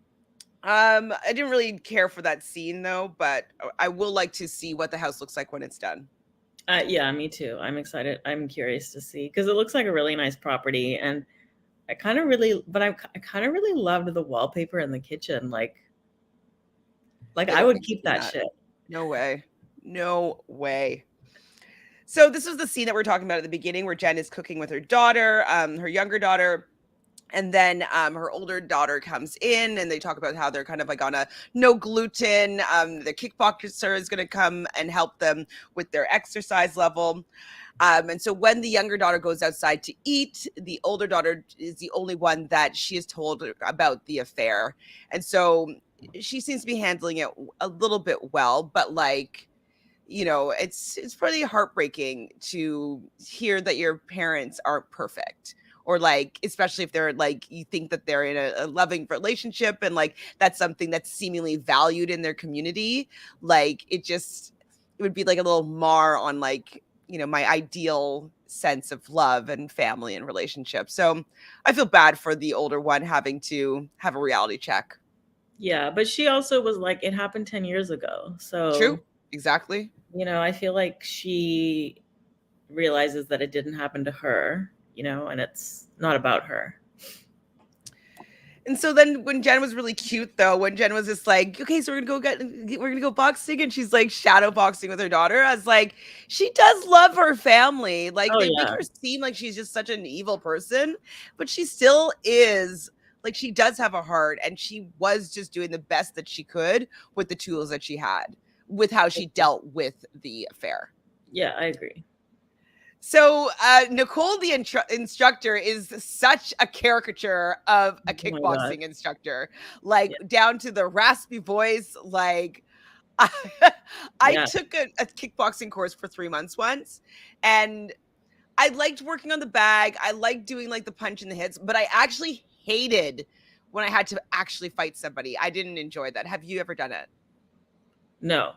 I didn't really care for that scene though, but I will like to see what the house looks like when it's done. Yeah, me too. I'm excited. I'm curious to see because it looks like a really nice property, and I kind of really loved the wallpaper in the kitchen. Like They I won't would be keep keeping that that. shit. No way. No way. So this was the scene that we're talking about at the beginning where Jen is cooking with her daughter, her younger daughter. And then her older daughter comes in and they talk about how they're kind of like on a no gluten. The kickboxer is going to come and help them with their exercise level. And so when the younger daughter goes outside to eat, the older daughter is the only one that she is told about the affair. And so she seems to be handling it a little bit well, but like, it's pretty heartbreaking to hear that your parents aren't perfect or like especially if they're like you think that they're in a loving relationship and like that's something that's seemingly valued in their community, like it would be like a little mar on like, you know, my ideal sense of love and family and relationship. So I feel bad for the older one having to have a reality check. Yeah, but she also was like, it happened 10 years ago. True. So, Exactly. I feel like she realizes that it didn't happen to her, and it's not about her. And so then when Jen was really cute though, when Jen was just like, okay, so we're gonna go boxing, and she's like shadow boxing with her daughter. I was like, she does love her family. Like Oh, they make yeah. her seem like she's just such an evil person, but she still is like she does have a heart, and she was just doing the best that she could with the tools that she had, with how she dealt with the affair. Yeah, I agree. So Nicole, the instructor, is such a caricature of a Oh my God. kickboxing instructor, like Yeah. down to the raspy voice. Like I, I Yeah. took a kickboxing course for 3 months once, and I liked working on the bag. I liked doing like the punch and the hits, but I actually hated when I had to actually fight somebody. I didn't enjoy that. Have you ever done it? No.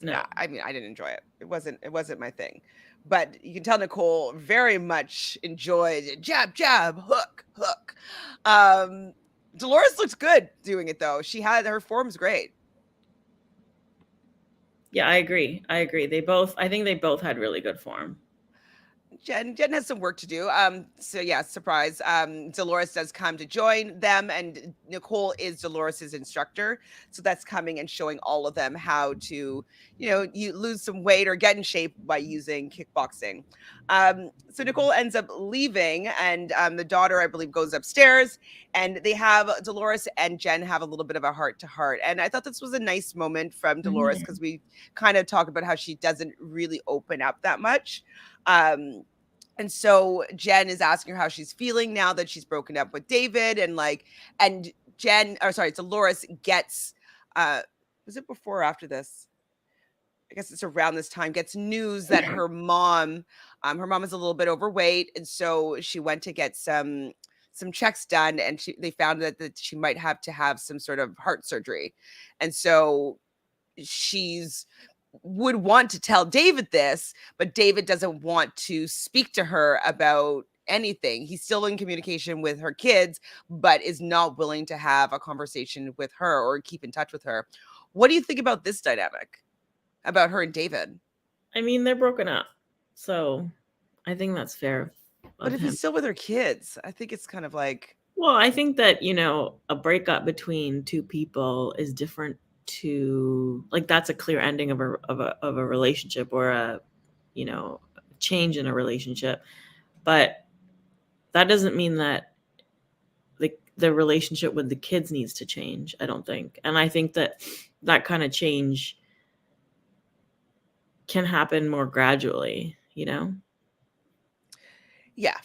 Yeah, No. I mean, I didn't enjoy it. It wasn't my thing. But you can tell Nicole very much enjoyed it. Jab, jab, hook, hook. Um, Dolores looks good doing it though. She had her form's great. Yeah, I agree. I think they both had really good form. Jen has some work to do. So yeah, surprise. Dolores does come to join them, and Nicole is Dolores's instructor. So that's coming and showing all of them how to, you lose some weight or get in shape by using kickboxing. So Nicole ends up leaving, and the daughter, I believe, goes upstairs, and they have Dolores and Jen have a little bit of a heart to heart. And I thought this was a nice moment from Dolores Mhm. because we kind of talk about how she doesn't really open up that much. And so Jen is asking her how she's feeling now that she's broken up with David, and like, and Jen, or sorry, Dolores gets, uh, was it before or after this? I guess it's around this time, gets news that her mom is a little bit overweight, and so she went to get some checks done, and they found that she might have to have some sort of heart surgery, and so she's would want to tell David this, but David doesn't want to speak to her about anything. He's still in communication with her kids, but is not willing to have a conversation with her or keep in touch with her. What do you think about this dynamic about her and David? I mean, they're broken up. So I think that's fair But of if he's him. still with her kids, I think it's kind of like, Well, I think that, a breakup between two people is different to like that's a clear ending of a relationship or you know, change in a relationship. But that doesn't mean that the relationship with the kids needs to change, I don't think. And I think that that kind of change can happen more gradually. yeah,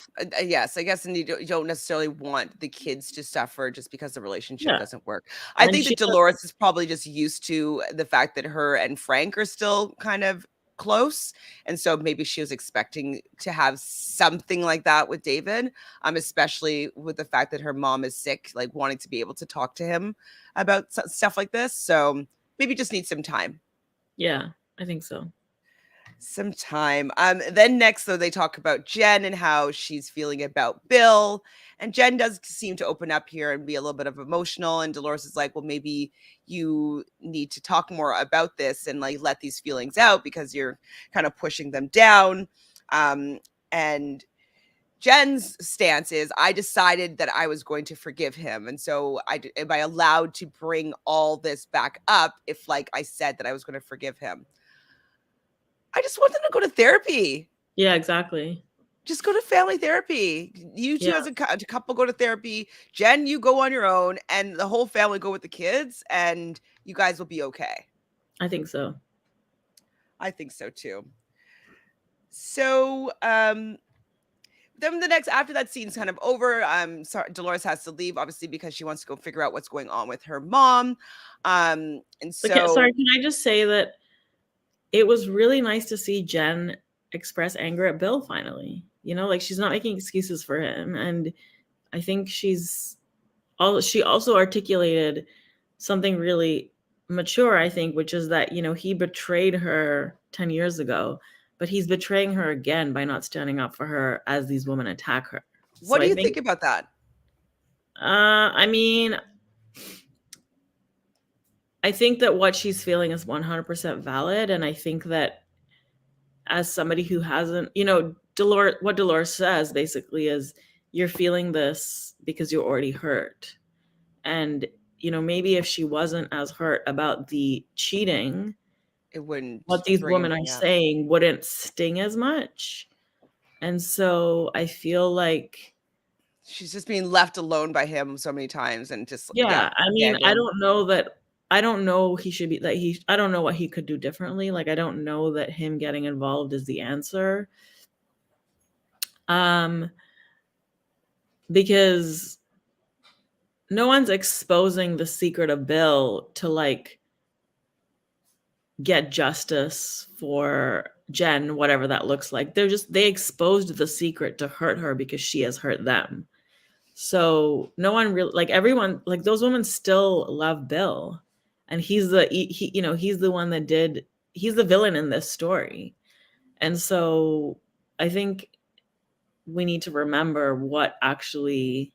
yes, I guess, and you don't necessarily want the kids to suffer just because the relationship Yeah. doesn't work. I And think she that Dolores is probably just used to the fact that her and Frank are still kind of close, and so maybe she was expecting to have something like that with David, especially with the fact that her mom is sick, like wanting to be able to talk to him about stuff like this. So maybe just need some time. Yeah, I think so. Some time. Then next, though, they talk about Jen and how she's feeling about Bill. And Jen does seem to open up here and be a little bit of emotional. And Dolores is like, well, maybe you need to talk more about this and like let these feelings out because you're kind of pushing them down. And Jen's stance is, I decided that I was going to forgive him. And so am I allowed to bring all this back up if like I said that I was going to forgive him? I just want them to go to therapy. Yeah, exactly. Just go to family therapy. You two Yeah, as a couple go to therapy. Jen, you go on your own, and the whole family go with the kids, and you guys will be okay. I think so. I think so too. So, then the next after that scene's kind of over, sorry, Dolores has to leave, obviously, because she wants to go figure out what's going on with her mom. And Okay, sorry, so can I just say that it was really nice to see Jen express anger at Bill finally. Like she's not making excuses for him. And I think she also articulated something really mature, I think, which is that, he betrayed her 10 years ago, but he's betraying her again by not standing up for her as these women attack her. What So do I you think, think about that? I mean, I think that what she's feeling is 100% valid. And I think that as somebody who hasn't, what Dolores says basically is you're feeling this because you're already hurt. And, maybe if she wasn't as hurt about the cheating, It wouldn't what these bring women him, are yeah. saying wouldn't sting as much. And so I feel like, She's just being left alone by him so many times and just, yeah, yeah, I mean, abandoned. I don't know he should be that I don't know what he could do differently. Like, I don't know that him getting involved is the answer. Because no one's exposing the secret of Bill to like get justice for Jen, whatever that looks like. They exposed the secret to hurt her because she has hurt them. So no one really, like, everyone, like, those women still love Bill, and he's he's the one he's the villain in this story. And so I think we need to remember what actually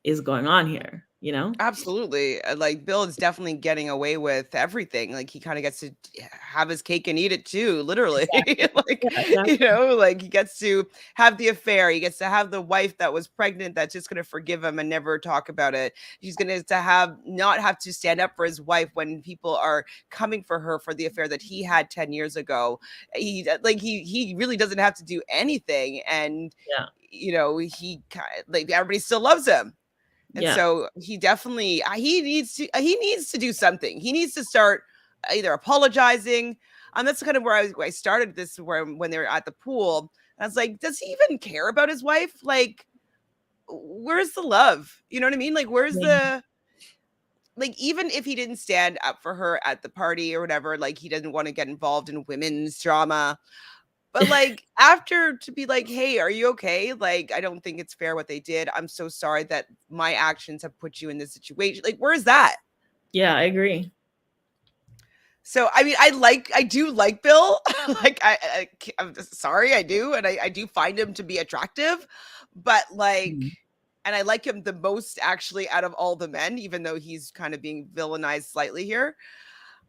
is going on here, Absolutely. Like Bill is definitely getting away with everything. Like he kind of gets to have his cake and eat it too, literally. Exactly. Like, Yeah, exactly. like he gets to have the affair. He gets to have the wife that was pregnant that's just going to forgive him and never talk about it. He's going to have not have to stand up for his wife when people are coming for her for the affair that he had 10 years ago. He really doesn't have to do anything, and Yeah. he like everybody still loves him. And Yeah. so he definitely he needs to do something. He needs to start either apologizing. That's kind of where I started this, where when they were at the pool. I was like, does he even care about his wife? Like, where's the love? You know what I mean? Like, where's Yeah. the like, even if he didn't stand up for her at the party or whatever, like he doesn't want to get involved in women's drama. But like after, to be like, hey, are you okay? Like, I don't think it's fair what they did. I'm so sorry that my actions have put you in this situation. Like, where's that? Yeah, I agree. So I mean, I do like Bill. Like I'm just sorry, I do, and I do find him to be attractive, but like, Mhm. and I like him the most actually out of all the men, even though he's kind of being villainized slightly here.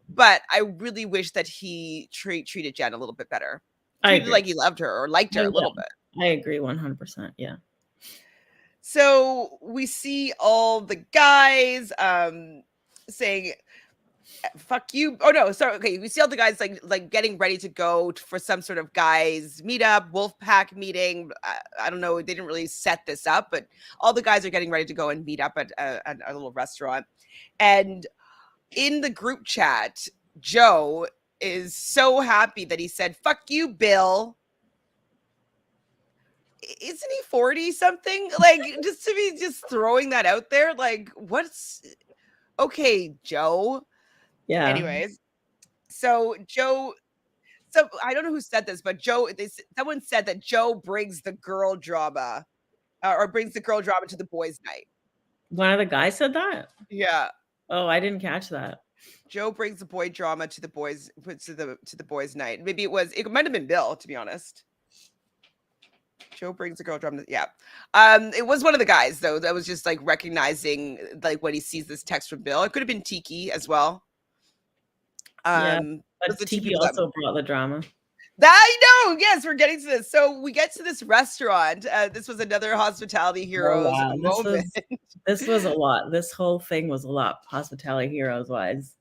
But I really wish that he treated Jen a little bit better, I treated agree. like he loved her or liked her a little bit. I agree 100%. Yeah. So we see all the guys saying fuck you. Oh no, sorry. Okay, we see all the guys like getting ready to go for some sort of guys meetup, wolf pack meeting. I don't know. They didn't really set this up, but all the guys are getting ready to go and meet up at a little restaurant. And in the group chat, Joe is so happy that he said, "Fuck you, Bill." Isn't he 40 something? Like, just to be just throwing that out there, like, what's okay, Joe? Yeah. Anyways, so Joe, so I don't know who said this, but someone said that Joe brings the girl drama, or brings the girl drama to the boys' night. One of the guys said that? Yeah, Oh, I didn't catch that. Joe brings the boy drama to the boys to the boys' night. Maybe it might have been Bill, to be honest. Joe brings the girl drama. Yeah, it was one of the guys though that was just like recognizing like when he sees this text from Bill. It could have been Tiki as well. Yeah, Those but are the two Tiki people that also brought the drama. I know. Yes, we're getting to this. So we get to this restaurant. This was another Hospitality Oh, Heroes wow. moment. This was a lot. This whole thing was a lot, Hospitality Heroes wise.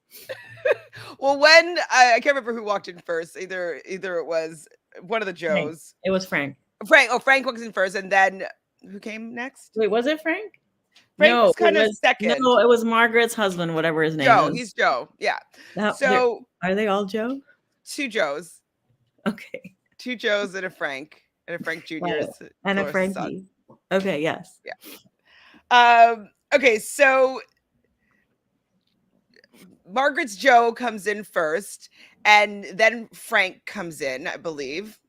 Well, when I can't remember who walked in first. Either it was one of the Frank. Joes. It was Frank. Frank. Oh, Frank walks in first, and then who came next? Wait, was it Frank? Frank No, was kind of second. it was Margaret's husband, whatever his name Joe. is. He's Joe. Yeah. Now, So are they all Joe? two Joes, Okay. two Joes, and a Frank Jr. Got is it. And a Dolores' son. Frankie. Okay, yes. Yeah. Okay, so Margaret's Joe comes in first, and then Frank comes in, I believe.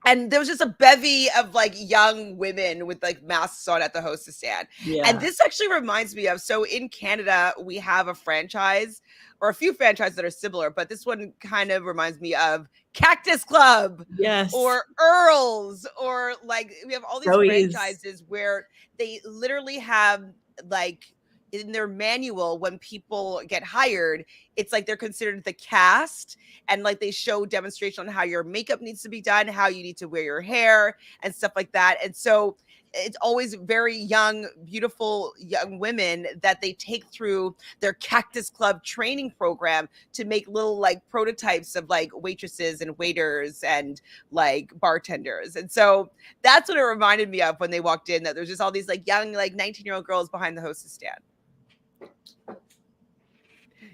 and there was just a bevy of like young women with like masks on at the hostess stand. And Yeah. this actually reminds me of, so in Canada we have a franchise or a few franchises that are similar, but this one kind of reminds me of Cactus Club Yes. or Earls, or like we have all these Joey's. franchises where they literally have like in their manual when people get hired, it's like they're considered the cast, and like they show demonstration on how your makeup needs to be done, how you need to wear your hair and stuff like that. And so it's always very young, beautiful young women that they take through their Cactus Club training program to make little like prototypes of like waitresses and waiters and like bartenders. And so that's what it reminded me of when they walked in, that there's just all these like young, like 19-year-old girls behind the hostess stand.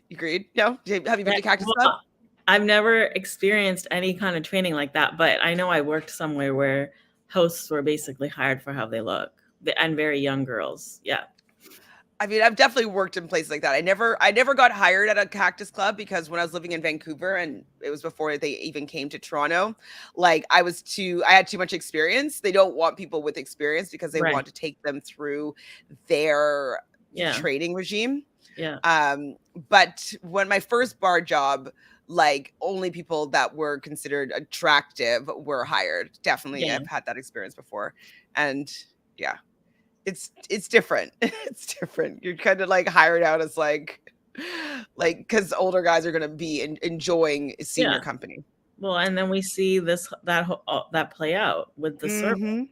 You agreed? No? Have you been Yeah, to Cactus Club? well, I've never experienced any kind of training like that, but I know I worked somewhere where hosts were basically hired for how they look, and very young girls. Yeah. I mean, I've definitely worked in places like that. I never got hired at a Cactus Club because when I was living in Vancouver, and it was before they even came to Toronto, like I had too much experience. They don't want people with experience because they Right. want to take them through their Yeah. training regime. Yeah. Um, but when my first bar job, like only people that were considered attractive were hired. Definitely, Yeah. I've had that experience before, and yeah, it's different. It's different. You're kind of like hired out as like because older guys are gonna be enjoying seeing your Yeah. company. Well, and then we see that play out with the server. Hmm.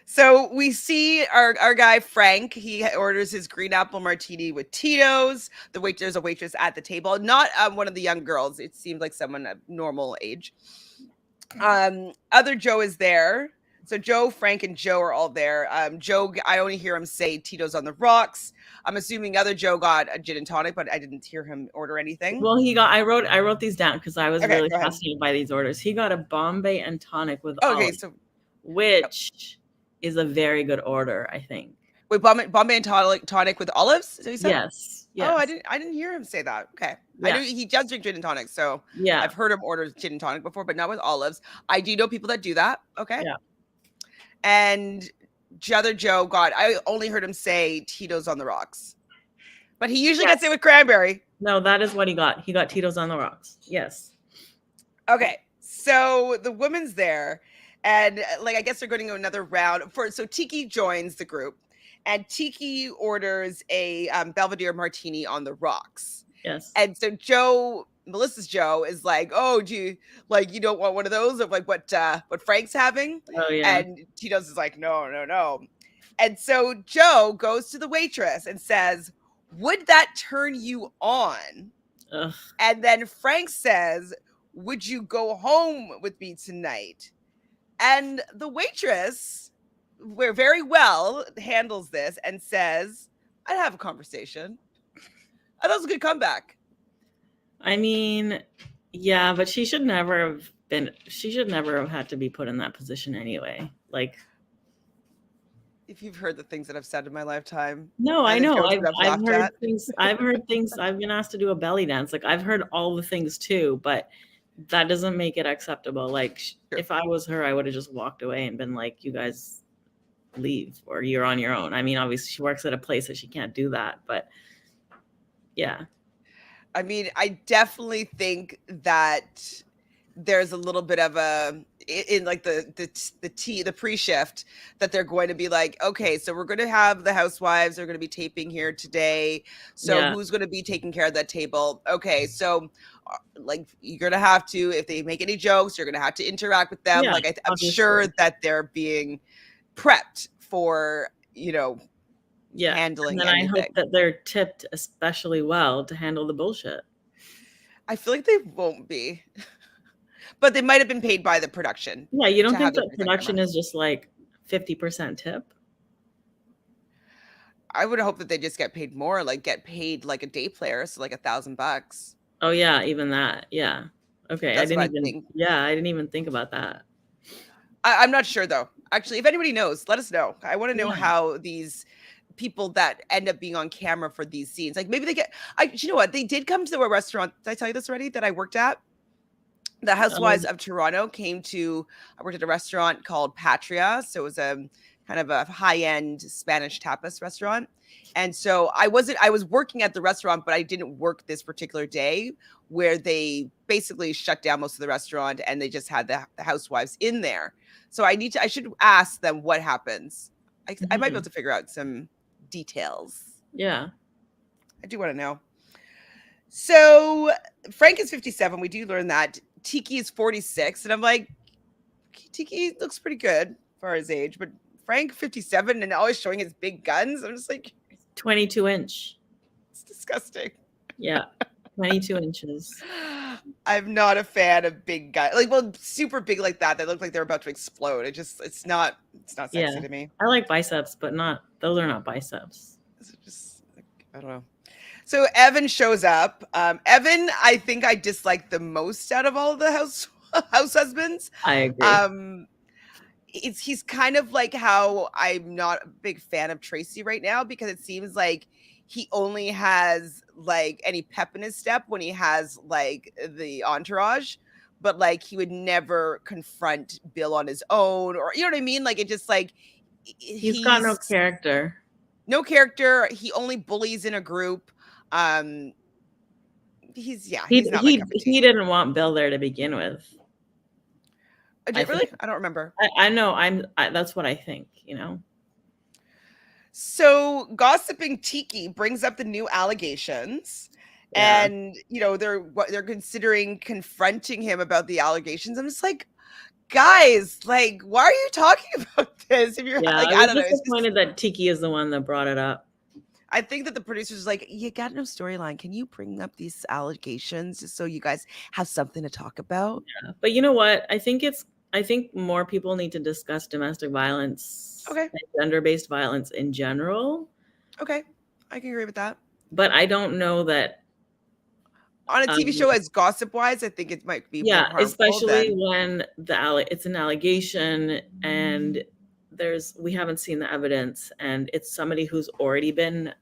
So we see our guy Frank. He orders his green apple martini with Tito's. There's a waitress at the table, not one of the young girls. It seemed like someone of normal age. Other Joe is there. So Joe, Frank, and Joe are all there. Joe, I only hear him say Tito's on the rocks. I'm assuming other Joe got a gin and tonic, but I didn't hear him order anything. Well, he got. I wrote these down because I was Okay, really go ahead. fascinated by these orders. He got a Bombay and tonic with Okay, olive, so which is a very good order, I think. wait, Bombay and tonic with olives. Is that what you said? Yes. Oh, Yes. I didn't hear him say that. Okay, I Yeah. know he does drink gin and tonic, so Yeah. I've heard him order gin and tonic before, but not with olives. I do know people that do that. Okay, Yeah. and the other Joe got. I only heard him say Tito's on the rocks, but he usually gets it Yes. with cranberry. No, that is what he got. He got Tito's on the rocks. Yes. Okay, so the woman's there, and like I guess they're going to go another round for. So Tiki joins the group, and Tiki orders a Belvedere martini on the rocks, Yes. and so Melissa's Joe is like, "Oh, do you like you don't want one of those of like what Frank's having?" Oh yeah. And Tito's is like, "No, no, no." And so Joe goes to the waitress and says, "Would that turn you on?" Ugh. And then Frank says, "Would you go home with me tonight?" And the waitress, very well handles this and says, "I'd have a conversation." And that was a good comeback. I mean, yeah, but she should never have been. She should never have had to be put in that position anyway. Like, If you've heard the things that I've said in my lifetime no, I and the know. jokes I've that I've I've laughed heard at. things. I've heard things. I've been asked to do a belly dance. Like, I've heard all the things too, but that doesn't make it acceptable. Like, Sure. if I was her, I would have just walked away and been like, "You guys leave, or you're on your own." I mean, obviously, she works at a place that she can't do that, but yeah. I mean, I definitely think that there's a little bit of a in like the pre-shift that they're going to be like, okay, so we're going to have the housewives are going to be taping here today, so Yeah. who's going to be taking care of that table? Okay, so like you're going to have to, if they make any jokes, you're going to have to interact with them. Yeah, Like I'm sure obviously. that they're being prepped for Yeah. And handling then I hope anything. that they're tipped especially well to handle the bullshit. I feel like they won't be. But they might have been paid by the production Yeah, you to don't have think this that reason come production on. is just like 50% tip? I would hope that they just get paid more, like get paid like a day player, so like $1,000. Oh yeah, even that. Yeah. Okay, That's what I think. I didn't even think about that. I'm not sure though. Actually, if anybody knows, let us know. I want to know Yeah. how these people that end up being on camera for these scenes, like maybe they get. You know what? They did come to the restaurant. Did I tell you this already? That I worked at. The Oh, Housewives of Toronto came to I worked at a restaurant called Patria, so it was a kind of a high-end Spanish tapas restaurant. And so I was working at the restaurant, but I didn't work this particular day where they basically shut down most of the restaurant and they just had the housewives in there. So I should ask them what happens. I might be able mhm. to figure out some details. Yeah, I do want to know. So Frank is 57. We do learn that. Tiki is 46. And I'm like, Tiki looks pretty good for his age, but Frank 57 and always showing his big guns. I'm just like, 22-inch. it's disgusting. Yeah, 22 inches. I'm not a fan of big guys. Like, well, super big like that. They look like they're about to explode. It's not sexy Yeah, to me. I like biceps, but not those are not biceps. It's just, like, I don't know. So Evan shows up. Evan, I think I dislike the most out of all the house husbands. I agree. Um, he's kind of like how I'm not a big fan of Tracy right now because it seems like he only has like any pep in his step when he has like the entourage, but like he would never confront Bill on his own, or you know what I mean? Like it just like He's got no he's character. no character. He only bullies in a group. Um, he's not my cup of He tea. didn't want Bill there to begin with. I Really? think I don't remember. I know that's what I think, you know. So gossiping Tiki brings up the new allegations, Yeah. and they're considering confronting him about the allegations. I'm just like, guys, like, why are you talking about this? If you're Yeah, like, I I was don't know, it's just disappointed that Tiki is the one that brought it up. I think that the producers like, you got no storyline. Can you bring up these allegations just so you guys have something to talk about? Yeah. But you know what? I think more people need to discuss domestic violence Okay, and gender-based violence in general. okay, I can agree with that. But I don't know that On a TV um, show as gossip wise, I think it might be more yeah, harmful especially than when it's an allegation and we haven't seen the evidence and it's somebody who's already been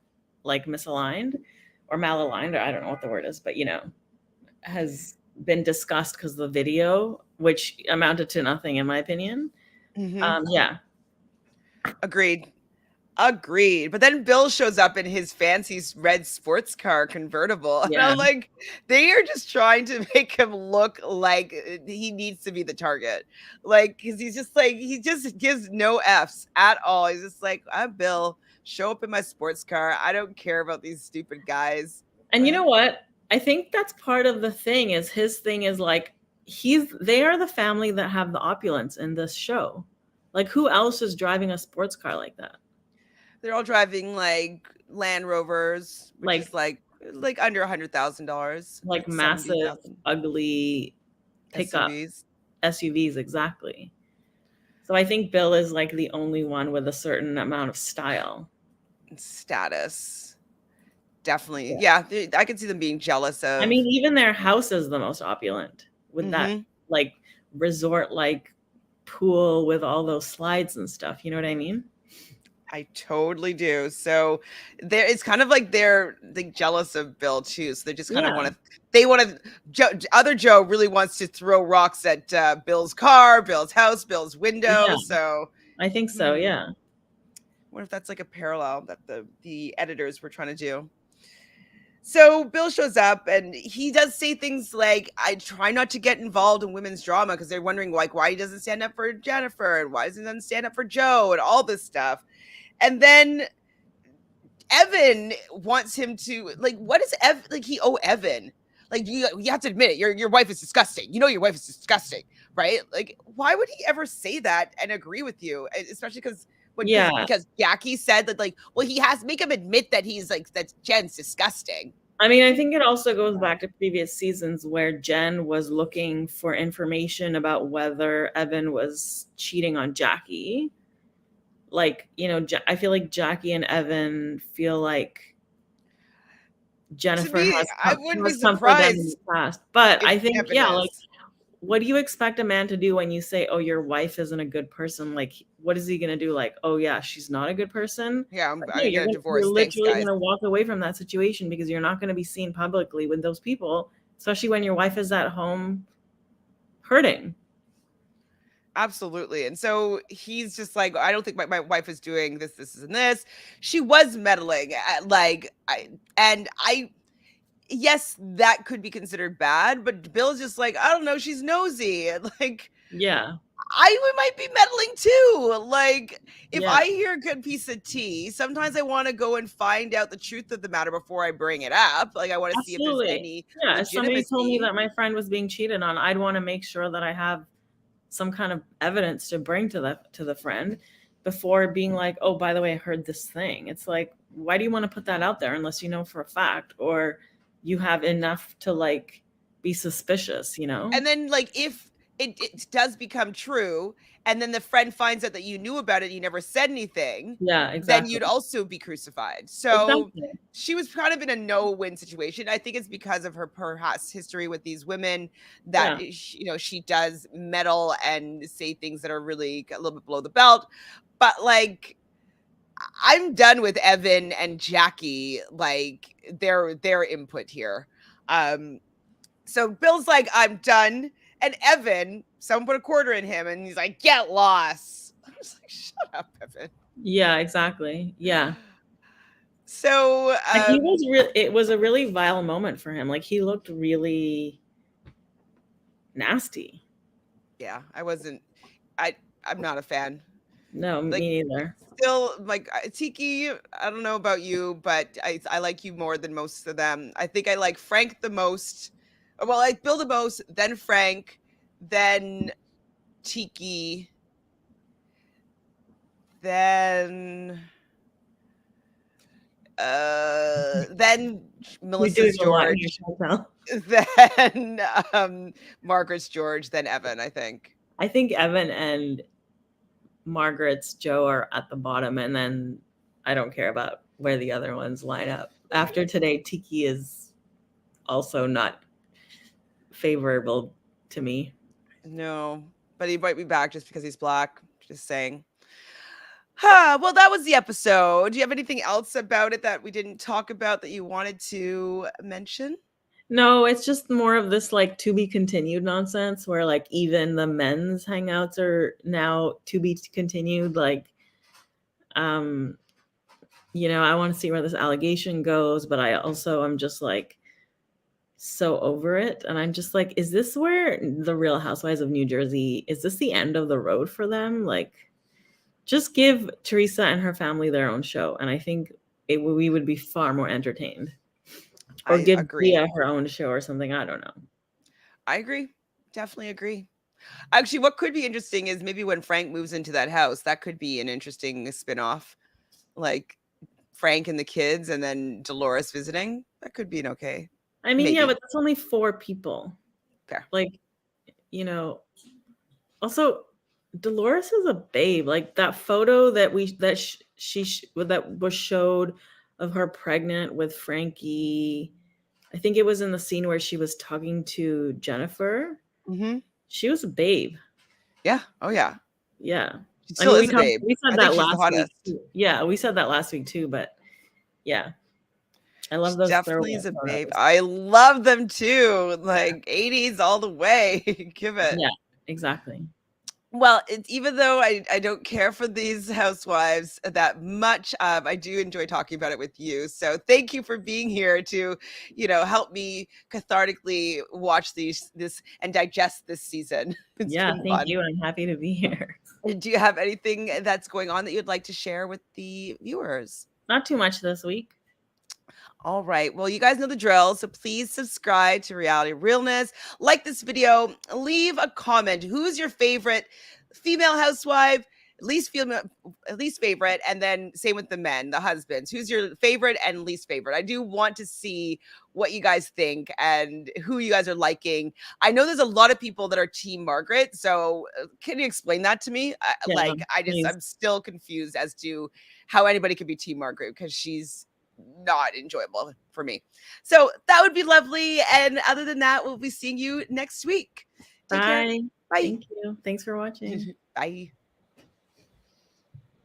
like misaligned or malaligned, or I don't know what the word is, but has been discussed because of the video, which amounted to nothing in my opinion. Mhm. Yeah. Agreed. Agreed. But then Bill shows up in his fancy red sports car convertible. And Yeah. I'm like, they are just trying to make him look like he needs to be the target. Like, because he's just like, he just gives no F's at all. He's just like, I'm Bill. Show up in my sports car. I don't care about these stupid guys. And you know what? I think that's part of the thing is his thing is like they are the family that have the opulence in this show. Like who else is driving a sports car like that? They're all driving like Land Rovers, which Like is like under $100,000, like like massive, 70,000 ugly pickup SUVs. SUVs, exactly. So I think Bill is like the only one with a certain amount of style. Status. Definitely. Yeah. Yeah, I can see them being jealous I of. mean, even their house is the most opulent with that Mhm. like resort like pool with all those slides and stuff. You know what I mean? I totally do. So there it's kind of like they're like jealous of Bill too. So they just kind of Yeah. want to they want to other Joe really wants to throw rocks at Bill's car, Bill's house, Bill's window. Yeah. So I think so. Yeah. what if that's like a parallel that the editors were trying to do? So Bill shows up and he does say things like, I try not to get involved in women's drama because they're wondering like why he doesn't stand up for Jennifer and why doesn't he stand up for Joe and all this stuff. And then Evan wants him to like, what is Evan like? He owe Evan. Like you have to admit it. Your wife is disgusting. You know your wife is disgusting, right? Like why would he ever say that and agree with you? Especially because because Jackie said that like, well, he has make him admit that he's like that Jen's disgusting. I mean, I think it also goes back to previous seasons where Jen was looking for information about whether Evan was cheating on Jackie. Like, I feel like Jackie and Evan feel like To Jennifer me, has I wouldn't be come for them in surprised the past. But if I think, Evan yeah, like, is. what do you expect a man to do when you say, oh, your wife isn't a good person? Like, what is he going to do? Like, oh, yeah, she's not a good person. Yeah, I'm Yeah, gonna divorce. you're Thanks, literally guys. going to walk away from that situation because you're not going to be seen publicly with those people, especially when your wife is at home, hurting. Absolutely. And so he's just like, I don't think my wife is doing this, and this. She was meddling. Yes, that could be considered bad, but Bill's just like, I don't know, she's nosy. Like, Yeah. I might be meddling too. Like, if Yeah. I hear a good piece of tea, sometimes I want to go and find out the truth of the matter before I bring it up. Like, I want to see if there's Absolutely. any Yeah. If somebody told me legitimacy. that my friend was being cheated on, I'd want to make sure that I have some kind of evidence to bring to the friend before being like, oh, by the way, I heard this thing. It's like, why do you want to put that out there unless you know for a fact or you have enough to like be suspicious, you know? And then, like, if it does become true, and then the friend finds out that you knew about it, you never said anything, Yeah, then exactly. you'd also be crucified. So Exactly. she was kind of in a no-win situation. I think it's because of her past history with these women that Yeah. she does meddle and say things that are really a little bit below the belt. But like, I'm done with Evan and Jackie, like their input here. So Bill's like, I'm done. And Evan, someone put a quarter in him and he's like, get lost. I was like, shut up, Evan. Yeah, exactly. Yeah. So And he was it was a really vile moment for him. Like he looked really nasty. yeah, I'm not a fan. No, Like, me neither. still, like, Tiki, I don't know about you, but I like you more than most of them. I think I like Frank the most. Well, I like Bill the most, then Frank, then Tiki, then We're doing Melissa's a lot here, George, Chantal. then Margaret's George, then Evan, I think. I think Evan and Margaret's Joe are at the bottom, and then I don't care about where the other ones line up. After today, Tiki is also not favorable to me. No, but he might be back just because he's black. Just saying. Huh, well, that was the episode. Do you have anything else about it that we didn't talk about that you wanted to mention? No, it's just more of this like to be continued nonsense where like even the men's hangouts are now to be continued. Like, um, I want to see where this allegation goes, but I also am just like so over it. And I'm just like, is this where the Real Housewives of New Jersey, is this the end of the road for them? Like, just give Teresa and her family their own show. And I think we would be far more entertained. Or I give agree. Gia her own show or something. I don't know. I agree. Definitely agree. Actually, what could be interesting is maybe when Frank moves into that house, that could be an interesting spin-off. Like Frank and the kids and then Dolores visiting. That could be an okay. I mean, yeah, Maybe. but that's only 4 people. Fair. Like, also Dolores is a babe. Like that photo that that was showed of her pregnant with Frankie. I think it was in the scene where she was talking to Jennifer. Mhm. She was a babe. Yeah. Oh, yeah. Yeah. She I still mean, is a babe. we said I think that she's the last week. hottest. Too. Yeah, we said that last week too, but yeah. I She love those definitely throwback is a babe. photos. I love them too. Like 80s all the way. Give it. Yeah, exactly. Well, even though I don't care for these housewives that much, I do enjoy talking about it with you. So thank you for being here to, help me cathartically watch this and digest this season. It's Yeah, been thank fun. you. I'm happy to be here. Do you have anything that's going on that you'd like to share with the viewers? Not too much this week. All right. Well, you guys know the drill. So please subscribe to Reality Realness. Like this video. Leave a comment. Who's your favorite female housewife? At least favorite, and then same with the men, the husbands. Who's your favorite and least favorite? I do want to see what you guys think and who you guys are liking. I know there's a lot of people that are Team Margaret, so can you explain that to me? Yeah, please. I'm still confused as to how anybody could be Team Margaret because she's not enjoyable for me. So that would be lovely. And other than that, we'll be seeing you next week. Take care. Bye. Bye. Thank you. Thanks for watching. Bye.